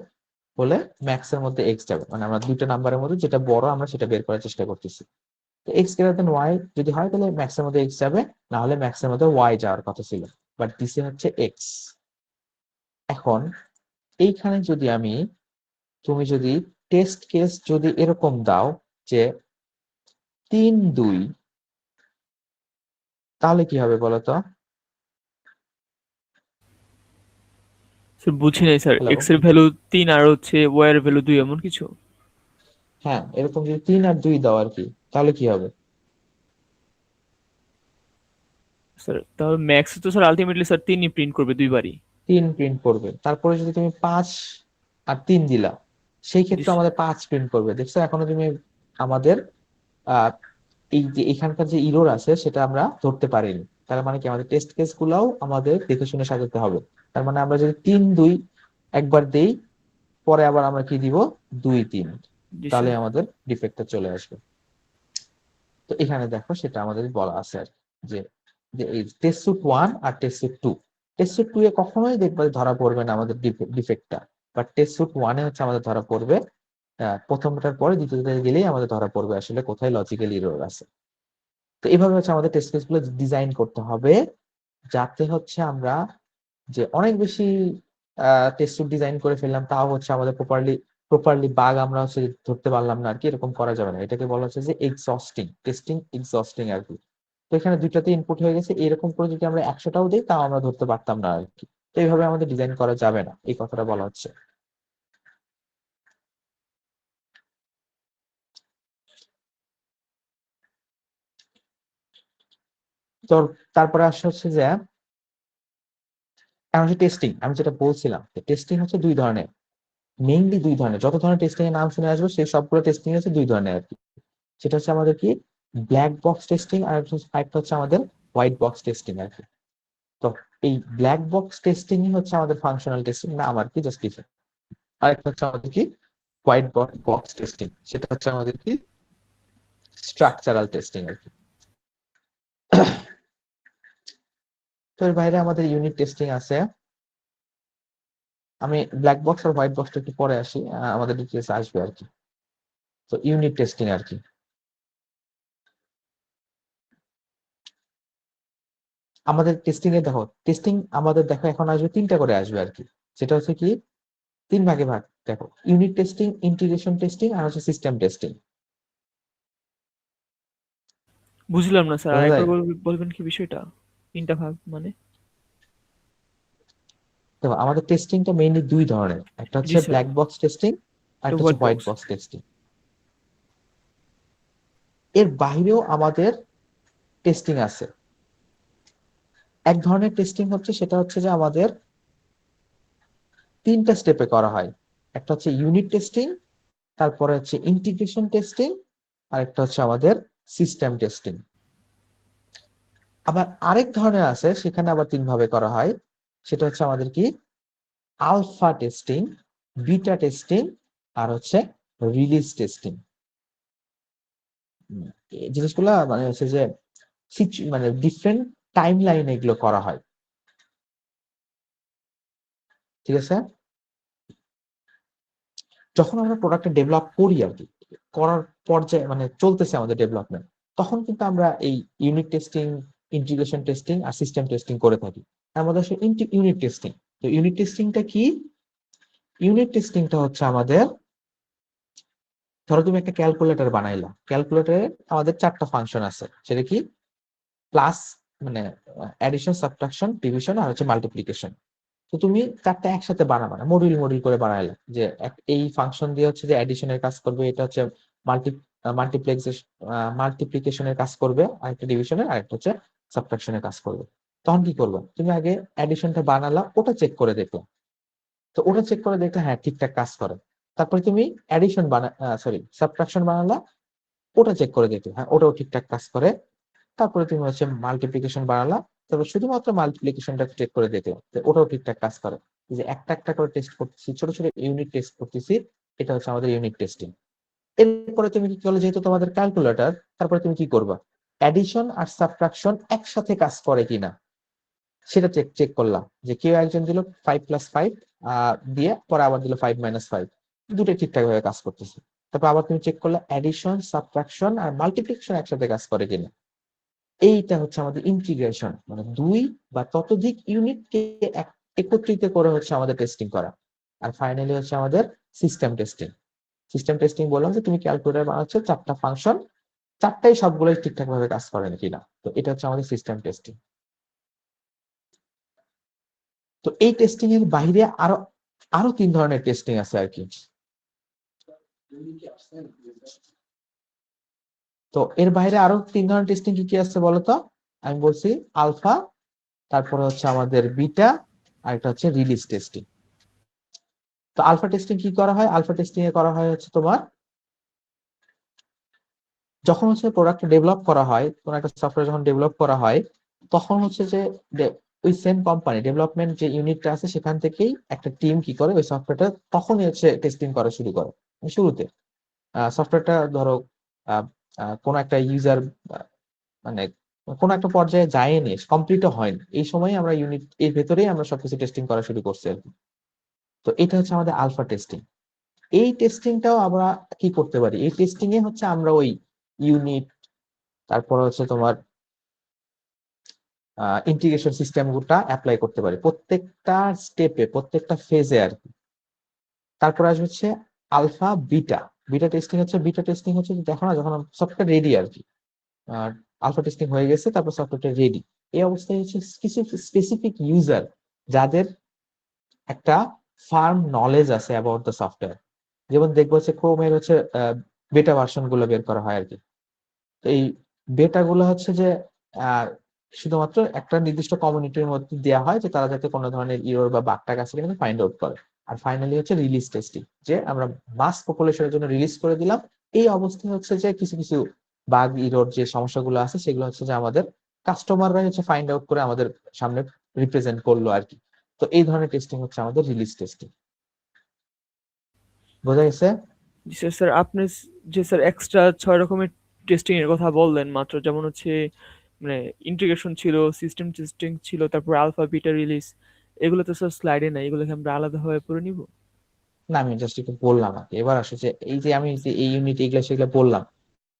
হলে ম্যাক্স এর মধ্যে এক্স যাবে, মানে আমরা দুইটা নাম্বারের মধ্যে যেটা বড় আমরা সেটা বের করার চেষ্টা করতেছি। তো এক্স গ্রেটার দেন ওয়াই যদি হয় তাহলে ম্যাক্স এর মধ্যে এক্স যাবে, না হলে ম্যাক্স এর মধ্যে ওয়াই যাওয়ার কথা ছিল, বাট দিছে হচ্ছে এক্স। এখন এইখানে যদি আমি, তুমি যদি টেস্ট কেস যদি এরকম দাও যে 3-2, তাহলে কি হবে বলতো? স্যার বুঝি নাই স্যার, হ্যালো, এক্স এর ভ্যালু 3 আর হচ্ছে ওয়াই এর ভ্যালু 2 এমন কিছু? হ্যাঁ এরকম যদি 3 আর 2 দাও আর কি, তাহলে কি হবে? স্যার তাহলে ম্যাক্স তো স্যার আলটিমেটলি স্যার 3ই প্রিন্ট করবে দুইবারই। 3 প্রিন্ট করবে, তারপরে যদি তুমি 5 আর 3 দিলা, সেই জি ক্ষেত্রে আমাদের 5 প্রিন্ট করবে। দেখছো এখনো তুমি আমাদের আহ এই যে এখানকার যে ইরর আছে সেটা আমরা ধরতে পারিনি। তার মানে কি আমাদের টেস্ট কেস গুলাও আমাদের দেখে শুনে সাজাতে হবে। তার মানে আমরা যদি 3-2 একবার দেই, পরে আবার আমরা কি দিব, 2-3, জি তাহলে স্যার। আমাদের ডিফেক্টটা চলে আসবে। তো এখানে দেখো সেটা আমাদের বলা আছে আর কি, যে যে এই টেস্ট সুট 1 আর টেস্ট সুট 2, টেস্ট সুট 2 এ কখনোই দেখবে ধরা পড়বে না আমাদের ডিফেক্টটা, বাট টেস্ট সুট 1 এ হচ্ছে আমাদের ধরা পড়বে। প্রথমটার পরে দ্বিতীয়টাতে গেলেই আমাদের ধরা পড়বে আসলে কোথায় লজিক্যাল এরর আছে। তো এইভাবে হচ্ছে আমাদের টেস্ট কেস গুলো ডিজাইন করতে হবে, যাতে হচ্ছে আমরা যে অনেক বেশি টেস্ট সুট ডিজাইন করে ফেললাম, তাও হচ্ছে আমাদের প্রপারলি বাগ আমরা হচ্ছে ধরতে পারলাম না আর কি, এরকম করা যাবে না। এটাকে বলা হচ্ছে যে এক্সস্টিং টেস্টিং, এক্সস্টিং আর কি। তো এখানে দুইটাতে ইনপুট হয়ে গেছে, এরকম করে যদি আমরা 100টাও দিই তাও আমরা ধরতে পারতাম না আর কি। তো এইভাবে আমাদের ডিজাইন করা যাবে না, এই কথাটা বলা হচ্ছে। তো তারপরে আসা হচ্ছে যে এখন হচ্ছে টেস্টিং, আমি যেটা বলছিলাম টেস্টিং হচ্ছে দুই ধরনের, মেইনলি দুই ধরনের, যত ধরনের টেস্টিং এর নাম শুনে আসবে সেই সবগুলো টেস্টিং হচ্ছে দুই ধরনের আর কি। সেটা হচ্ছে আমাদের কি ব্ল্যাক বক্স টেস্টিং, আর একটা হচ্ছে আমাদের হোয়াইট বক্স টেস্টিং আর কি। তো এই ব্ল্যাক বক্স টেস্টিং হচ্ছে আমাদের ফাংশনাল টেস্টিং না আমার কি জাস্ট ডিফারেন্ট। আরেকটা হচ্ছে আমাদের কি হোয়াইট বক্স টেস্টিং, সেটা হচ্ছে আমাদের কি স্ট্রাকচারাল টেস্টিং আর কি। তো এর বাইরে আমাদের ইউনিট টেস্টিং আছে। আমি ব্ল্যাক বক্স আর হোয়াইট বক্সটা একটু পরে আসি, আমাদের ডিটেলস আসবে আর কি। তো ইউনিট টেস্টিং আর কি, আমাদের টেস্টিং এ দেখো, টেস্টিং আমাদের দেখো এখন আসবে 3টা করে আসবে আর কি। সেটা হচ্ছে কি 3 ভাগে ভাগ, দেখো ইউনিট টেস্টিং, ইন্টিগ্রেশন টেস্টিং আর হচ্ছে সিস্টেম টেস্টিং। বুঝলাম না স্যার, বোঝা আরেকবার যায়? বলবেন কি বিষয়টা? 3টা ভাগ মানে? দেখো আমাদের টেস্টিংটা মেইনলি 2 ধরনের, একটা জি হচ্ছে স্যার, ব্ল্যাক বক্স টেস্টিং আর এটা একটা হচ্ছে white white box. Box testing. এর বাইরেও আমাদের টেস্টিং আছে। এক ধরনের টেস্টিং হচ্ছে, সেটা হচ্ছে যে আমাদের 3টা স্টেপে করা হয়। একটা হচ্ছে ইউনিট টেস্টিং, তারপরে হচ্ছে ইন্টিগ্রেশন টেস্টিং, আর একটা হচ্ছে আমাদের সিস্টেম টেস্টিং। আবার আরেক ধরনের আছে, সেখানে আবার 3 ভাবে করা হয়। সেটা হচ্ছে আমাদের কি আলফা টেস্টিং, বিটা টেস্টিং আর হচ্ছে রিলিজ টেস্টিং। এই জিনিসগুলা মানে হচ্ছে যে মানে ডিফারেন্ট টাইম লাইনে এগুলো করা হয়, ঠিক আছে? যখন আমরা প্রোডাক্টটা ডেভেলপ করি আর কি, করার পর্যায়ে মানে চলতেছে আমাদের ডেভেলপমেন্ট, তখন কিন্তু আমরা এই ইউনিট টেস্টিং, ইন্টিগ্রেশন টেস্টিং আর সিস্টেম টেস্টিং করে থাকি। তার মধ্যে আসলে ইউনিট টেস্টিং, তো ইউনিট টেস্টিংটা কি? ইউনিট টেস্টিংটা হচ্ছে আমাদের, ধরো তুমি একটা ক্যালকুলেটর বানাইলা, ক্যালকুলেটরে আমাদের 4টা ফাংশন আছে, সেটা কি প্লাস মানে অ্যাডিশন, সাবট্রাকশন, ডিভিশন আর হচ্ছে মাল্টিপ্লিকেশন। তো তুমি 4টা একসাথে বানাবা না, মডিউল মডিউল করে বানাইলা, যে এই ফাংশন দিয়ে হচ্ছে যে অ্যাডিশনের কাজ করবে, এটা হচ্ছে মাল্টি মাল্টিপ্লেক্স মাল্টিপ্লিকেশনের কাজ করবে, আরেকটা ডিভিশনের, আরেকটা হচ্ছে সাবট্রাকশনের কাজ করবে। তখন কি করবে, তুমি আগে অ্যাডিশনটা বানালা, ওটা চেক করে দেখলা, তো ওটা চেক করে দেখলে হ্যাঁ ঠিকঠাক কাজ করে। তারপরে তুমি অ্যাডিশন সাবট্রাকশন বানালা, ওটা চেক করে দেখলে হ্যাঁ ওটাও ঠিকঠাক কাজ করে। তারপরে তুমি হচ্ছে মাল্টিপ্লিকেশন বানালা, তারপর শুধুমাত্র মাল্টিপ্লিকেশনটা চেক করে দেখলে যে ওটাও ঠিকঠাক কাজ করে। এই যে একটা একটা করে টেস্ট করতেছি, ছোট ছোট ইউনিট টেস্ট করতেছি, এটা হচ্ছে আমাদের ইউনিট টেস্টিং। এরপরে তুমি কি করলে, যেহেতু তোমাদের ক্যালকুলেটর, তারপরে তুমি কি করবা, অ্যাডিশন আর সাবট্রাকশন একসাথে কাজ করে কিনা সেটা চেক চেক করলাম, যে কেউ একজন দিল 5+5 দিয়ে, পরে আবার দিল 5-5, দুটো ঠিকঠাক ভাবে কাজ করতেছে। তারপর আবার তুমি চেক করলে অ্যাডিশন, সাবট্রাকশন আর মাল্টিপ্লিকেশন একসাথে কাজ করে কিনা। এইটা হচ্ছে আমাদের ইন্টিগ্রেশন, মানে 2 বা ততোধিক ইউনিটকে একত্রিত করে হচ্ছে আমাদের টেস্টিং করা। আর ফাইনালি হচ্ছে আমাদের সিস্টেম টেস্টিং। সিস্টেম টেস্টিং বললাম যে তুমি ক্যালকুলেটর বানাচ্ছ, 4টা ফাংশন, 4টাই সবগুলোই ঠিকঠাক ভাবে কাজ করে কিনা, তো এটা হচ্ছে আমাদের সিস্টেম টেস্টিং। তো এই টেস্টিং এর বাইরে আরো আরো 3 ধরনের টেস্টিং আছে আর কি। তো এর বাইরে আরো 3 ধরনের টেস্টিং কি কি আছে বলতো? আমি বলছি আলফা, তারপরে হচ্ছে আমাদের বিটা, আর একটা হচ্ছে রিলিজ টেস্টিং। তো আলফা টেস্টিং কি করা হয়? আলফা টেস্টিং এ করা হয় হচ্ছে তোমার, যখন হচ্ছে প্রোডাক্ট ডেভেলপ করা হয়, কোন একটা সফটওয়্যার যখন ডেভেলপ করা হয়, তখন হচ্ছে যে ওই সেম কোম্পানি ডেভেলপমেন্ট যে ইউনিটটা আছে, সেখান থেকেই একটা টিম কি করে ওই সফটওয়্যারটা তখনই হচ্ছে টেস্টিং করা শুরু করে। শুরুতে সফটওয়্যারটা ধরো কোন একটা ইউজার মানে কোন একটা পর্যায়ে যায়নি, কমপ্লিটও হয়নি, এই সময় আমরা ইউনিট এর ভেতরেই আমরা সবকিছু টেস্টিং করা শুরু করছি আর কি। তো এটা হচ্ছে আমাদের আলফা টেস্টিং। এই টেস্টিংটাও আমরা কি করতে পারি, এই টেস্টিং এ হচ্ছে আমরা ওই ইউনিট, তারপর হচ্ছে তোমার ইন্টিগ্রেশন সিস্টেমগুলোটা অ্যাপ্লাই করতে পারি প্রত্যেকটা স্টেপে, প্রত্যেকটা ফেজে আর কি। তারপর আসবে হচ্ছে আলফা বিটা। বিটা টেস্টিং হচ্ছে দেখো না, যখন সফটওয়্যার রেডি আর কি, আর আলফা টেস্টিং হয়ে গেছে, তারপর সফটওয়্যারটা রেডি, এই অবস্থায় হচ্ছে কিছু স্পেসিফিক ইউজার যাদের একটা ফার্ম নলেজ আছে অ্যাবাউট দ্য সফটওয়্যার, যেমন দেখবো হচ্ছে ক্রোমের হচ্ছে বেটা ভার্সন গুলো বের করা হয় আর কি। তো এই বেটা গুলো হচ্ছে যে আহ, শুধুমাত্র একটা নির্দিষ্ট কমিউনিটির মধ্যে দেওয়া হয়, যে তারা যাতে কোনো ধরনের ইরর বা বাগটাগ আছে কিনা ফাইন্ড আউট করে। আর ফাইনালি হচ্ছে রিলিজ টেস্টিং, যে আমরা মাস পপুলেশনের জন্য রিলিজ করে দিলাম। এই অবস্থায় হচ্ছে যে কিছু কিছু বাগ ইরর যে সমস্যাগুলো আছে, সেগুলো হচ্ছে যে আমাদের কাস্টমাররা হচ্ছে ফাইন্ড আউট করে আমাদের সামনে রিপ্রেজেন্ট করলো আর কি। তো এই ধরনের টেস্টিং হচ্ছে আমাদের রিলিজ টেস্টিং। বোঝা গেছে? জি স্যার, স্যার আপনি যে স্যার এক্সট্রা 6 রকমের টেস্টিং এর কথা বললেন মাত্র, যেমন হচ্ছে মানে ইন্টিগ্রেশন ছিল, সিস্টেম টেস্টিং ছিল, তারপর আলফা বিটা রিলিজ, এগুলো তো স্যার স্লাইডে নাই, এগুলোকে আমরা আলাদাভাবে পড়ে নিব? না, আমি জাস্ট একটু বললাম আর কি। এবার আসে যে এই যে আমি যে এই ইউনিট এগুলো সেগুলো বললাম,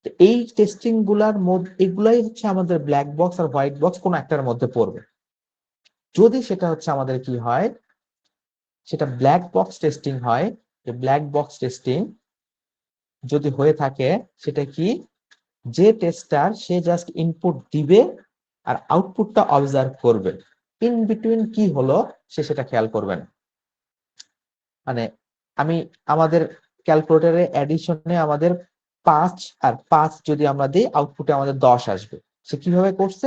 তো এই টেস্টিং গুলার মধ্যে এগুলাই হচ্ছে আমাদের ব্ল্যাক বক্স আর হোয়াইট বক্স কোন একটার মধ্যে পড়বে। যদি সেটা হচ্ছে আমাদের কি হয়, সেটা ব্ল্যাক বক্স টেস্টিং হয়, যে ব্ল্যাক বক্স টেস্টিং যদি হয়ে থাকে, সেটা কি, যে টেস্টার সে জাস্ট ইনপুট দিবে আর আউটপুটটা অবজার্ভ করবে, ইন বিটুইন কি হলো সে সেটা খেয়াল করবে না। মানে আমি আমাদের ক্যালকুলেটরে অ্যাডিশনে আমাদের 5 আর 5 যদি আমরা দিই, আউটপুটে আমাদের 10 আসবে। সে কিভাবে করছে,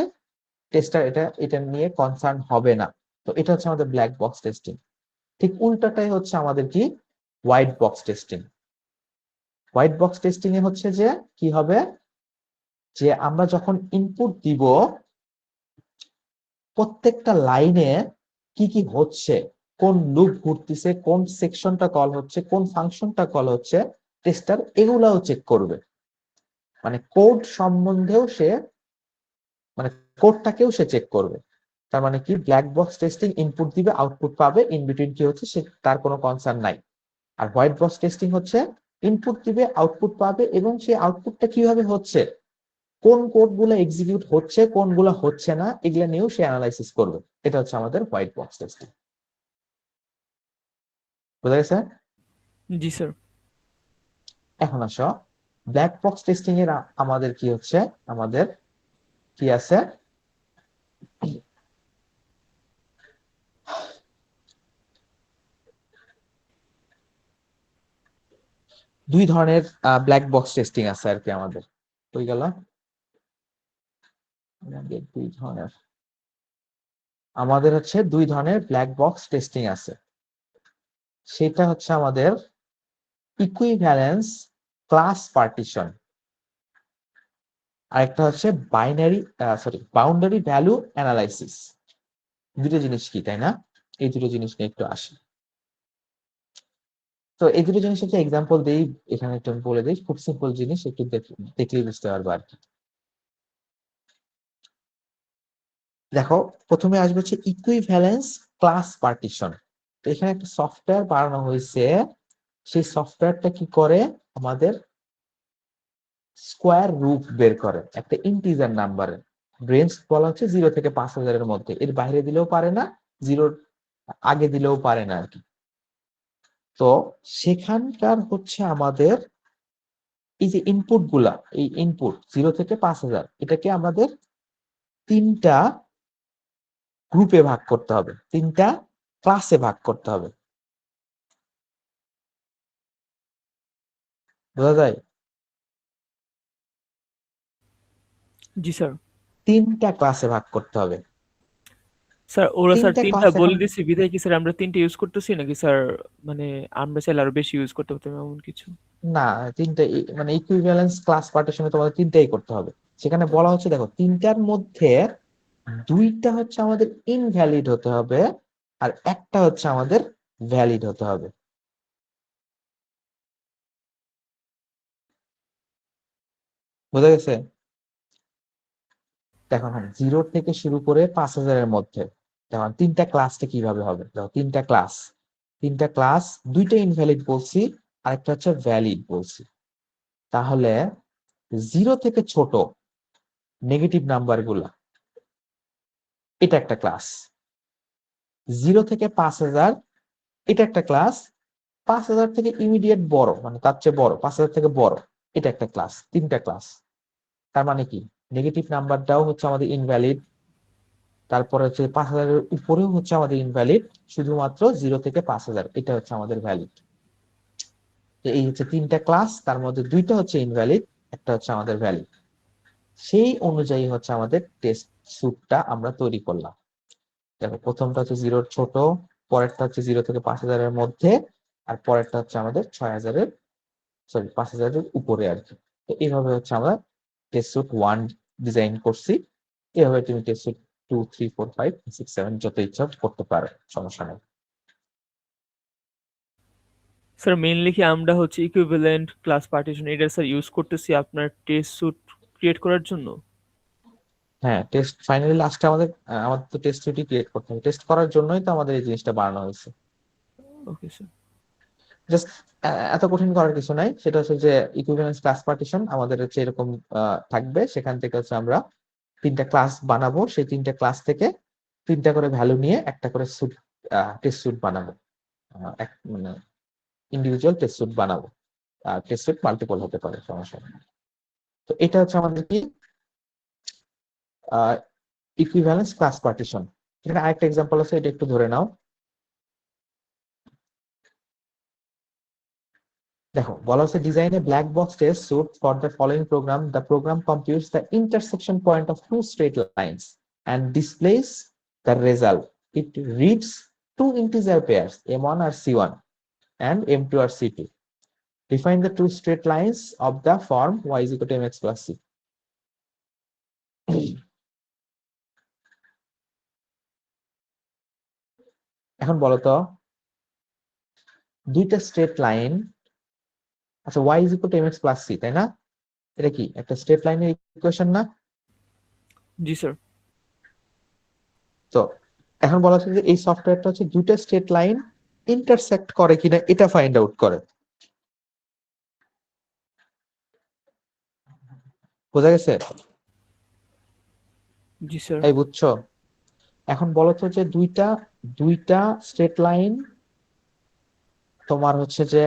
টেস্টার এটা নিয়ে কনসার্ন হবে না। তো এটা হচ্ছে আমাদের ব্ল্যাক বক্স টেস্টিং। ঠিক উল্টাটাই হচ্ছে আমাদের কি, white box testing. White box testing এ হচ্ছে যে কি হবে, যে আমরা যখন ইনপুট দিব, প্রত্যেকটা লাইনে কি কি হচ্ছে, কোন লুপ ঘুরতেছে, কোন সেকশনটা কল হচ্ছে, কোন ফাংশনটা কল হচ্ছে, টেস্টার এগুলাও চেক করবে। মানে কোড সম্বন্ধেও সে, মানে কোডটাকেও সে চেক করবে। তার মানে কি, ব্ল্যাক বক্স টেস্টিং ইনপুট দিবে, আউটপুট পাবে, ইন বিটুইন কি হচ্ছে সে তার কোনো কনসার্ন নাই। আর হোয়াইট বক্স টেস্টিং হচ্ছে ইনপুট দিবে, আউটপুট পাবে, এবং সেই আউটপুটটা কিভাবে হচ্ছে, কোন কোড গুলো এক্সিকিউট হচ্ছে, কোনগুলো হচ্ছে না, এগুলা নিয়েও সে অ্যানালাইসিস করবে। এটা হচ্ছে আমাদের হোয়াইট বক্স টেস্টিং। বুঝা গেছে? জি স্যার। এখন আসো, ব্ল্যাক বক্স টেস্টিং এর আমাদের কি হচ্ছে, আমাদের কি আছে, দুই ধরনের ব্ল্যাক বক্স টেস্টিং আছে আর কি আমাদের। হয়ে গেল, আমাদের হচ্ছে দুই ধরনের ব্ল্যাক বক্স টেস্টিং আছে। সেটা হচ্ছে আমাদের ইকুইভ্যালেন্স ক্লাস পার্টিশন, আর একটা হচ্ছে বাউন্ডারি ভ্যালু অ্যানালাইসিস। দুটো জিনিস কি, তাই না? এই দুটো জিনিস নিয়ে একটু আসি। তো এই দুটো জিনিস একটা এক্সাম্পল দেই, এখানে একটু আমি বলে দিই, খুব সিম্পল জিনিস, একটু দেখলেই বুঝতে পারবো আর কি। দেখো, প্রথমে আসবে হচ্ছে ইকুইভ্যালেন্স ক্লাস পার্টিশন। তো এখানে একটা সফটওয়্যার বানানো হয়েছে, সেই সফটওয়্যারটা কি করে, আমাদের স্কোয়ার রুট বের করে একটা ইন্টিজার নাম্বারের। রেঞ্জ বলা হচ্ছে 0 থেকে 5000 মধ্যে, এর বাইরে দিলেও পারে না, 0 আগে দিলেও পারে না আর কি। তো সেখানকার হচ্ছে আমাদের এই যে ইনপুট গুলা, এই ইনপুট 0 থেকে 5000, এটাকে আমাদের তিনটা গ্রুপে ভাগ করতে হবে, তিনটা ক্লাসে ভাগ করতে হবে। বোঝা যায়? জি স্যার। তিনটা ক্লাসে ভাগ করতে হবে। স্যার ওরা স্যার তিনটা তিনটা ক্লাস এখন, বলে দিছি বিধায় কি স্যার আমরা তিনটে ইউজ করতেছি নাকি স্যার, মানে আমরা চাইলে আরো বেশি ইউজ করতে পারতাম এমন কিছু? না, তিনটা মানে ইকুইভ্যালেন্স ক্লাস পার্টিশনে তোমাদের তিনটাই করতে হবে। সেখানে বলা হচ্ছে, দেখো, তিনটার মধ্যে দুইটা হচ্ছে আমাদের ইনভ্যালিড হতে হবে, আর একটা হচ্ছে আমাদের ভ্যালিড হতে হবে। বোঝা গেছে? দেখো, 0 থেকে শুরু করে 5000-এর মধ্যে, দেখো তিনটা ক্লাসটা কিভাবে হবে। দেখো, তিনটা ক্লাস, দুইটা ইনভ্যালিড বলছি, আরেকটা হচ্ছে ভ্যালিড বলছি। তাহলে 0 থেকে ছোট নেগেটিভ নাম্বার গুলা, এটা একটা ক্লাস। 0 থেকে 5000, এটা একটা ক্লাস। 5000 থেকে ইমিডিয়েট বড়, মানে তার চেয়ে বড়, 5000 থেকে বড়, এটা একটা ক্লাস। তিনটা ক্লাস। তার মানে কি, নেগেটিভ নাম্বারটাও হচ্ছে আমাদের ইনভ্যালিড, তারপরে হচ্ছে 5000-এর উপরেও হচ্ছে আমাদের ইনভ্যালিড, শুধুমাত্র 0 থেকে 5000 এটা হচ্ছে আমাদের ভ্যালিড। তো এই হচ্ছে তিনটা ক্লাস, তার মধ্যে দুইটা হচ্ছে ইনভ্যালিড, একটা হচ্ছে আমাদের ভ্যালিড। সেই অনুযায়ী হচ্ছে আমাদের টেস্ট স্যুটটা আমরা তৈরি করলাম। দেখো, প্রথমটা হচ্ছে 0-র ছোট, পরেরটা হচ্ছে 0 থেকে 5000-এর মধ্যে, আর পরেরটা হচ্ছে আমাদের 6000-এর, সরি 5000-এর উপরে আর কি। তো এইভাবে হচ্ছে আমরা টেস্ট স্যুট 1 ডিজাইন করছি। এভাবে তুমি টেস্ট স্যুট 2, 3, 4, 5, 6, 7 যত ইচ্ছা করতে পারো, সমস্যা নেই। স্যার মেইনলি কি আমরা হচ্ছে ইকুইভ্যালেন্ট ক্লাস পার্টিশন এটা স্যার ইউজ করতেছি আপনার টেস্ট স্যুট ক্রিয়েট করার জন্য? হ্যাঁ, টেস্ট ফাইনালি লাস্টে আমাদের তো টেস্ট সুটই ক্রিয়েট করতে হবে। টেস্ট করার জন্যই তো আমাদের এই জিনিসটা বানানো হয়েছে। Okay sir. জাস্ট এত কঠিন করার কিছু নাই। সেটা হচ্ছে যে ইকুইভ্যালেন্স ক্লাস পার্টিশন আমাদের হচ্ছে এরকম থাকবে। সেখান থেকে হচ্ছে আমরা 3টা ক্লাস বানাবো। সেই 3টা ক্লাস থেকে 3টা করে ভ্যালু নিয়ে একটা করে টেস্ট সুট বানাবো। মানে ইন্ডিভিজুয়াল টেস্ট সুট বানাবো। টেস্ট সুট মাল্টিপল হতে পারে, সমস্যা নেই। তো এটা হচ্ছে আমাদের কি ইকুইভ্যালেন্স ক্লাস পার্টিশন। এখানে আরেকটা এক্সাম্পল আছে, এটা একটু ধরে নাও। দেখো বলা হচ্ছে design a black box test suite for the following program. The program computes the intersection point of two straight lines and displays the result. It reads two integer pairs m1 or c1 and m2 or c2. Define the two straight lines of the form y is equal to mx plus c. এখন বলো তো দুইটা straight line, আচ্ছা y is equal to mx plus c, তাই না? এটা কি একটা স্ট্রেট লাইনের ইকুয়েশন না? জি স্যার। তো এখন বলা হচ্ছে যে এই সফটওয়্যারটা হচ্ছে দুইটা স্ট্রেট লাইন ইন্টারসেক্ট করে কিনা এটা ফাইন্ড আউট করে। বোঝা গেছে? জি স্যার। এই বুঝছো? এখন বলো তো যে দুইটা স্ট্রেট লাইন তোমার হচ্ছে যে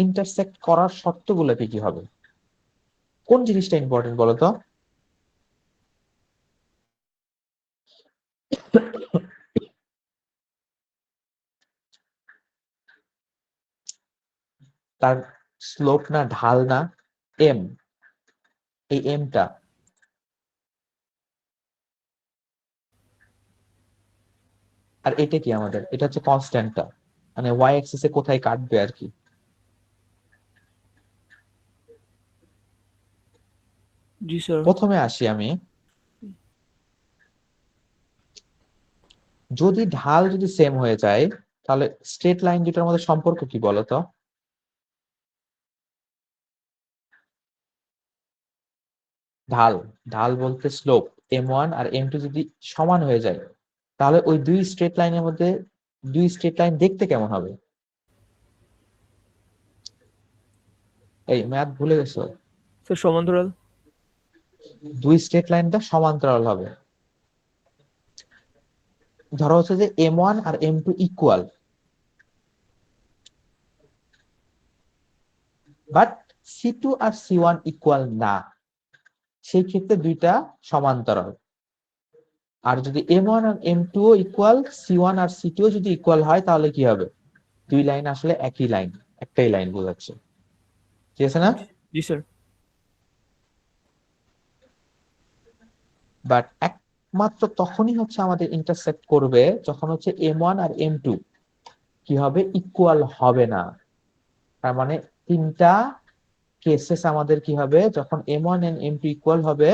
ইন্টারসেক্ট করার শর্তগুলো কি কি হবে? কোন জিনিসটা ইম্পর্টেন্ট বলো তো? তার স্লোপ না ঢাল না এম, এই এমটা আর এটা কি আমাদের, এটা হচ্ছে কনস্ট্যান্টটা, মানে ওয়াই অ্যাক্সিসে কোথায় কাটবে আর কি। জি স্যার। প্রথমে আসি আমি, যদি ঢাল যদি সেম হয়ে যায় তাহলে স্ট্রেট লাইন দুটার মধ্যে সম্পর্ক কি বলতো? ঢাল, ঢাল বলতে স্লোপ m1 আর m2 যদি সমান হয়ে যায় তাহলে ওই দুই স্ট্রেট লাইনের মধ্যে দুই স্ট্রেট লাইন দেখতে কেমন হবে? এই ম্যাথ ভুলে গেছো? স্যার সমান্তরাল। দুই স্ট্রেট লাইনটা সমান্তরাল হবে। ধরো হচ্ছে যে m1 আর m2 ইকুয়াল, বাট c2 আর c1 ইকুয়াল না, সেই ক্ষেত্রে দুইটা সমান্তরাল। আর যদি m1 আর m2 ও ইকুয়াল, c1 আর c2 যদি ইকুয়াল হয় তাহলে কি হবে? দুই লাইন আসলে একই লাইন, একটাই লাইন বোঝাচ্ছে, ঠিক আছে না? জি স্যার। বাট একমাত্র তখনই হচ্ছে আমাদের ইন্টারসেক্ট করবে যখন হচ্ছে m1 আর m2 কি হবে? ইকুয়াল হবে না। তার মানে তিনটা কেসেস আমাদের কি হবে? যখন m1 and m2 ইকুয়াল হবে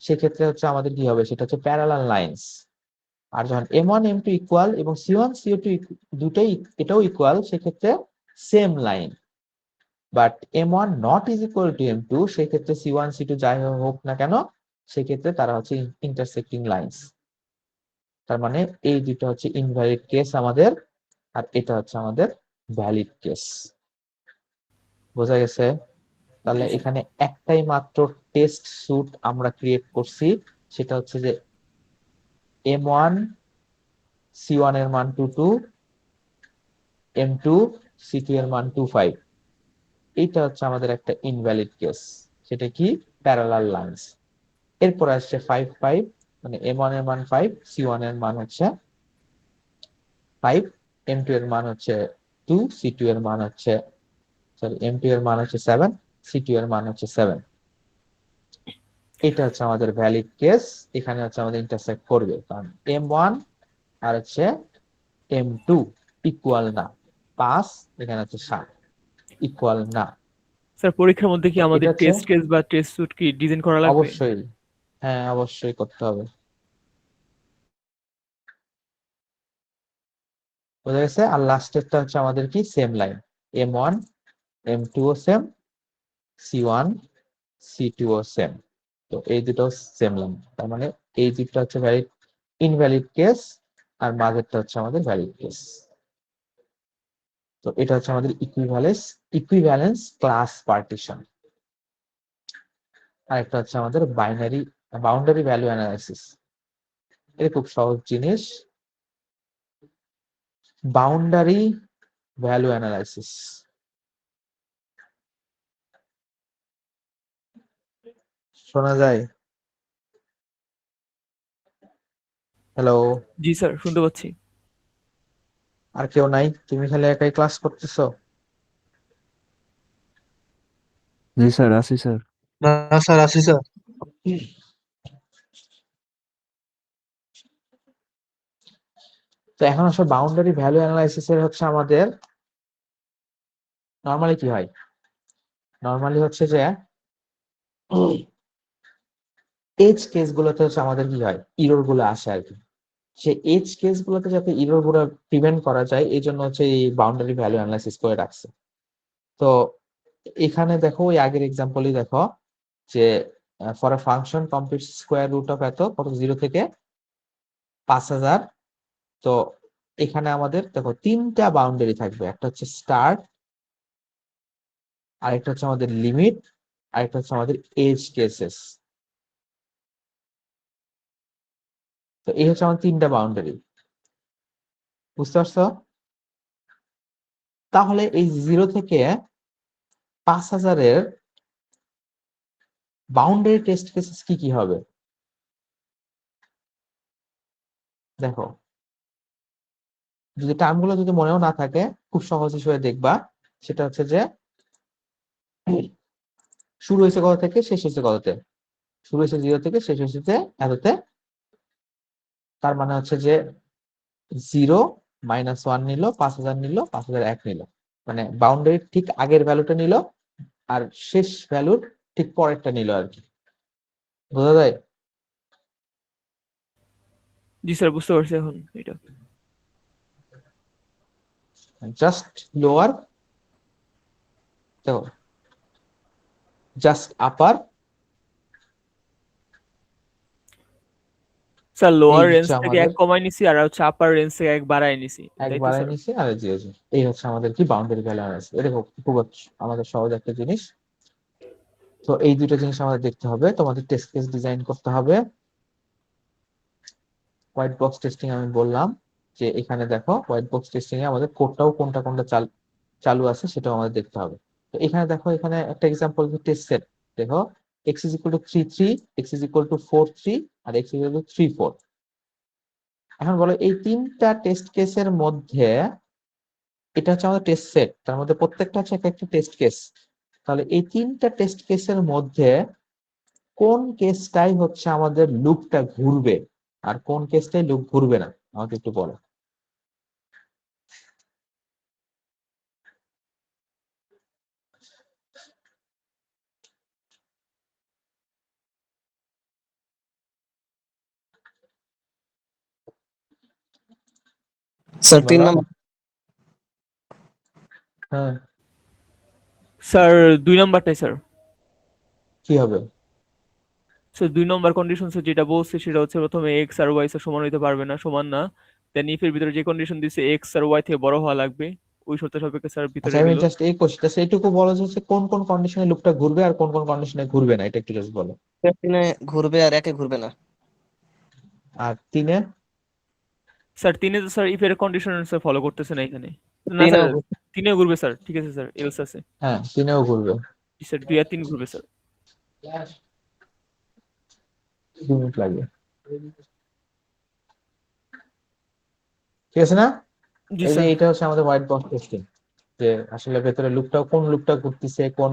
সেক্ষেত্রে হচ্ছে আমাদের কি হবে? সেটা হচ্ছে প্যারালাল লাইন্স। আর যখন m1 m2 ইকুয়াল এবং c1 c2 দুটোই এটাও ইকুয়াল সেক্ষেত্রে same line. But m1 not is equal to m2 সেক্ষেত্রে c1 c2 যাই হোক না কেন সেক্ষেত্রে তারা হচ্ছে ইন্টারসেক্টিং লাইন্স। তার মানে এই দুটো হচ্ছে ইনভ্যালিড কেস আমাদের, আর এটা হচ্ছে আমাদের ভ্যালিড কেস। বোঝা গেছে? তাহলে এখানে একটাই মাত্র টেস্ট সুট আমরা ক্রিয়েট করছি, সেটা হচ্ছে যে m1 c1 এর মান 22, m2 c2 এর মান 25। এইটা হচ্ছে আমাদের একটা ইনভ্যালিড কেস, সেটা কি? Parallel lines. এরপর আসছে 5 5, মানে m1 এর মান 5, c1 এর মান হচ্ছে 5, m2 এর মান হচ্ছে 2, c2 এর মান হচ্ছে m2 এর মান হচ্ছে 7, c2 এর মান হচ্ছে 7। এটা হচ্ছে আমাদের ভ্যালিড কেস। এখানে হচ্ছে আমাদের ইন্টারসেক্ট করবে কারণ m1 আর হচ্ছে m2 ইকুয়াল না, 5 এখানে হচ্ছে 7 ইকুয়াল না। স্যার পরীক্ষার মধ্যে কি এটা আমাদের হচ্ছে টেস্ট কেস বা টেস্ট স্যুট কি ডিজাইন করা লাগবে? অবশ্যই, হ্যাঁ অবশ্যই করতে হবে। বোঝা গেছে? আর লাস্টেরটা হচ্ছে আমাদের কি? সেম লাইন, m1 m2 ও সেম, c1 c2 ও সেম। তো এই দুটো সেম লেন্থ, তার মানে এই দুটো হচ্ছে ভ্যালিড ইনভ্যালিড কেস আর মাঝেরটা হচ্ছে আমাদের ভ্যালিড কেস। তো এটা হচ্ছে আমাদের ইকুইভ্যালেন্স ক্লাস পার্টিশন। আর একটা হচ্ছে আমাদের বাউন্ডারি ভ্যালু অ্যানালাইসিস। এটা খুব সহজ জিনিস, বাউন্ডারি ভ্যালু অ্যানালাইসিস। শোনা যায়? হ্যালো, জি স্যার, শুনতে পাচ্ছি। আর কেউ নাই? তুমি খালি একাই ক্লাস করতেছো? জি স্যার, আছি স্যার। না স্যার, আছি স্যার। তো এখন আসলে বাউন্ডারি ভ্যালু অ্যানালাইসিস এর হচ্ছে আমাদের নরমালি কি হয়, নরমালি হচ্ছে যে এজ কেস গুলোতে হচ্ছে আমাদের কি হয়, ইরর গুলো আসে আর কি। সে এজ কেস গুলোতে যাতে ইরর গুলো প্রিভেন্ট করা যায় এই জন্য হচ্ছে এই বাউন্ডারি ভ্যালু অ্যানালাইসিস করে রাখছে। তো এখানে দেখো ওই আগের এক্সাম্পলই দেখো যে for a function complete square root of এত কত 0 থেকে 5000। তো এখানে আমাদের দেখো তিনটা বাউন্ডারি থাকবে, একটা হচ্ছে স্টার্ট, আরেকটা হচ্ছে আমাদের লিমিট, আরেকটা হচ্ছে আমাদের এজ কেসেস। তো এই হচ্ছে আমাদের তিনটা বাউন্ডারি, বুঝতে পারছো? তাহলে এই 0 থেকে 5000-এর বাউন্ডারি টেস্ট কেসেস কি কি হবে দেখো। যদি টার্মগুলো যদি মনেও না থাকে, খুব সহজ হিসেবে দেখবা, সেটা হচ্ছে যে শুরু হয়েছে কত থেকে, শেষ হয়েছে কততে। শুরু হয়েছে 0 থেকে, শেষ হয়েছে এততে। তার মানে হচ্ছে যে 0 - 1 নিল, 5000 নিল, 5001 নিল, মানে বাউন্ডারির ঠিক আগের ভ্যালুটা নিল আর শেষ ভ্যালুর ঠিক পরেরটা নিল আর কি। বোঝা যায়? জি স্যার, বুঝতে পারছি এখন এটা। জাস্ট লোয়ার, দেখো জাস্ট আপার, স্যার এই লোয়ার রেঞ্জ হচ্ছে থেকে আমাদের এক কমাই নিছি আর হচ্ছে আপার রেঞ্জ থেকে এক বাড়াই নিছি, তাই তো একবারে স্যার? নিচে আর জিরো। এই হচ্ছে আমাদের কি বাউন্ডারি ভ্যালু অ্যানালাইসিস। এটা খুব আমাদের সহজ একটা জিনিস। তো এই দুটো জিনিস আমাদের দেখতে হবে, তোমাদের টেস্ট কেস ডিজাইন করতে হবে। হোয়াইট বক্স টেস্টিং আমি বললাম যে এখানে দেখো হোয়াইট বক্স টেস্টিং এ আমাদের কোডটাও কোনটা কোনটা চালু আছে সেটাও আমাদের দেখতে হবে। তো এখানে দেখো, এখানে একটা এক্সাম্পল টেস্ট সেট দেখো, x is equal to 3 3, x is equal to 4 3 আর x is equal to 3 4। এখন বলো এই তিনটা টেস্ট কেসের মধ্যে, এটা হচ্ছে আমাদের টেস্ট সেট, তার মধ্যে প্রত্যেকটা হচ্ছে একটা একটা টেস্ট কেস। তাহলে এই তিনটা টেস্ট কেসের মধ্যে কোন কেসটাই হচ্ছে আমাদের লুপটা ঘুরবে আর কোন কেসটাই লুপ ঘুরবে না, আমাকে একটু বলো। স্যার 3 বলো। নাম্বার। হ্যাঁ, স্যার 2 নাম্বারটাই স্যার। কি হবে? স্যার 2 নম্বর কন্ডিশন যেটা বলছে সেটা হচ্ছে প্রথমে এক্স আর ওয়াই সমান হইতে পারবে না, সমান না। দেন ইফ এর ভিতরে যে কন্ডিশন দিছে এক্স আর ওয়াই থেকে বড় হওয়া লাগবে, ওই শর্ত সাপেক্ষে স্যার আচ্ছা, ভিতরে আমি গেল। জাস্ট এই কোশ্চেনটা সেইটুকু বলো যে হচ্ছে কোন কোন কন্ডিশনে লুপটা ঘুরবে আর কোন কোন কন্ডিশনে ঘুরবে না, এটা একটু জাস্ট বলো। 3 ঘুরবে আর 1 ঘুরবে না। আর 3-এ? স্যার 3-এ তো স্যার ইফ এর কন্ডিশন স্যার ফলো করতেছে না এখানে। না 3 স্যার 3-এ ঘুরবে স্যার, ঠিক আছে স্যার, এলস আছে। হ্যাঁ, 3-এও ঘুরবে। জি স্যার 2 আর 3 ঘুরবে স্যার। 2 মিনিট লাগবে, ঠিক আছে না? জি এই যে স্যার। এটা হচ্ছে আমাদের হোয়াইট বক্স টেস্টিং, যে আসলে ভেতরে লুপটা কোন লুপটা ঘুরতেছে, কোন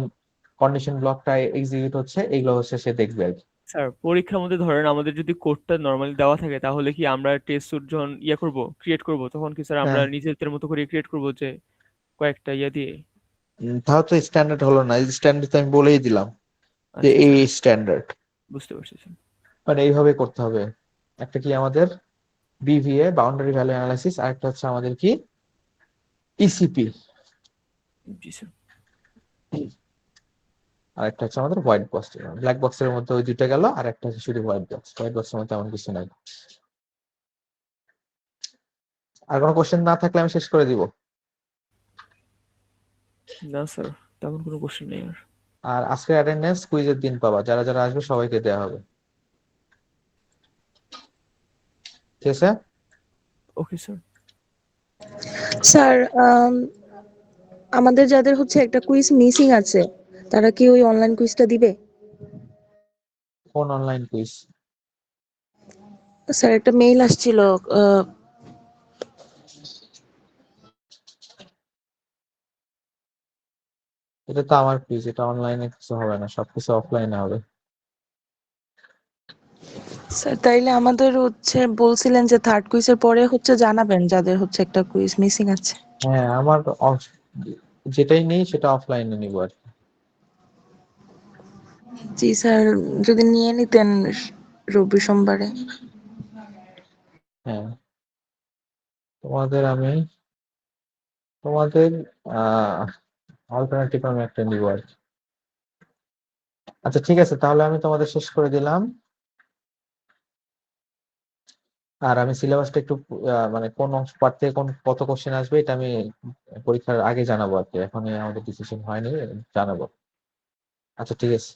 কন্ডিশন ব্লকটা এক্সিকিউট হচ্ছে, এগুলো হচ্ছে সে দেখবে আর কি। স্যার পরীক্ষার মধ্যে ধরেন আমাদের যদি কোডটা নরমালি দেওয়া থাকে তাহলে কি আমরা টেস্ট সুট যখন করব, ক্রিয়েট করব, তখন কি স্যার আমরা হ্যাঁ, নিজেদের মতো করে ক্রিয়েট করব যে কয়েকটা দিয়ে? তাহলে তো স্ট্যান্ডার্ড হলো না। এই স্ট্যান্ডার্ড তো আমি বলেই দিলাম যে আচ্ছা এই স্যার, স্ট্যান্ডার্ড, বুঝতে পারছি স্যার। মানে এইভাবে করতে হবে। একটা কি আমাদের বিভিএ বাউন্ডারি ভ্যালু অ্যানালাইসিস, আর একটা হচ্ছে আমাদের কি ইসিপি। জি স্যার। আর একটা হচ্ছে আমাদের হোয়াইট বক্স। ব্ল্যাক বক্সের মধ্যে ওই দুইটা গেল, আর একটা হচ্ছে শুধু হোয়াইট বক্স। হোয়াইট বক্সের মধ্যে এমন কিছু নাই। আর কোনো কোশ্চেন না থাকলে আমি শেষ করে দিব। না স্যার, তেমন কোনো কোশ্চেন নেই আর। আর আজকে অ্যাটেন্ডেন্স কুইজের দিন পাবা, যারা যারা আসবে সবাইকে দেওয়া হবে, ঠিক আছে? Okay sir. স্যার আমাদের যাদের হচ্ছে একটা কুইজ মিসিং আছে তারা কি ওই অনলাইন কুইজটা দিবে? কোন অনলাইন কুইজ? স্যার একটা মেইল আসছিল। আহ, এটা তো আমার কুইজ, এটা অনলাইনে কিছু হবে না, সবকিছু অফলাইনে হবে। স্যার তাইলে আমাদের হচ্ছে বলছিলেন যে থার্ড কুইজের পরে হচ্ছে জানাবেন যাদের হচ্ছে একটা কুইজ মিসিং আছে। হ্যাঁ, আমার যেটাই নেই সেটা অফলাইনে নিব আর কি। জি স্যার, যদি নিয়ে নিতেন রবি সোমবারে। হ্যাঁ, তোমাদের আমি তোমাদের অল্টারনেটিভ আমি একটা নিব আর কি। আচ্ছা ঠিক আছে, তাহলে আমি তোমাদের শেষ করে দিলাম। আর আমি সিলেবাসটা একটু মানে কোন অংশ পার্ট থেকে কোন কত কোশ্চেন আসবে এটা আমি পরীক্ষার আগে জানাবো আর কি, এখন আমাদের ডিসিশন হয়নি, জানাবো। আচ্ছা ঠিক আছে।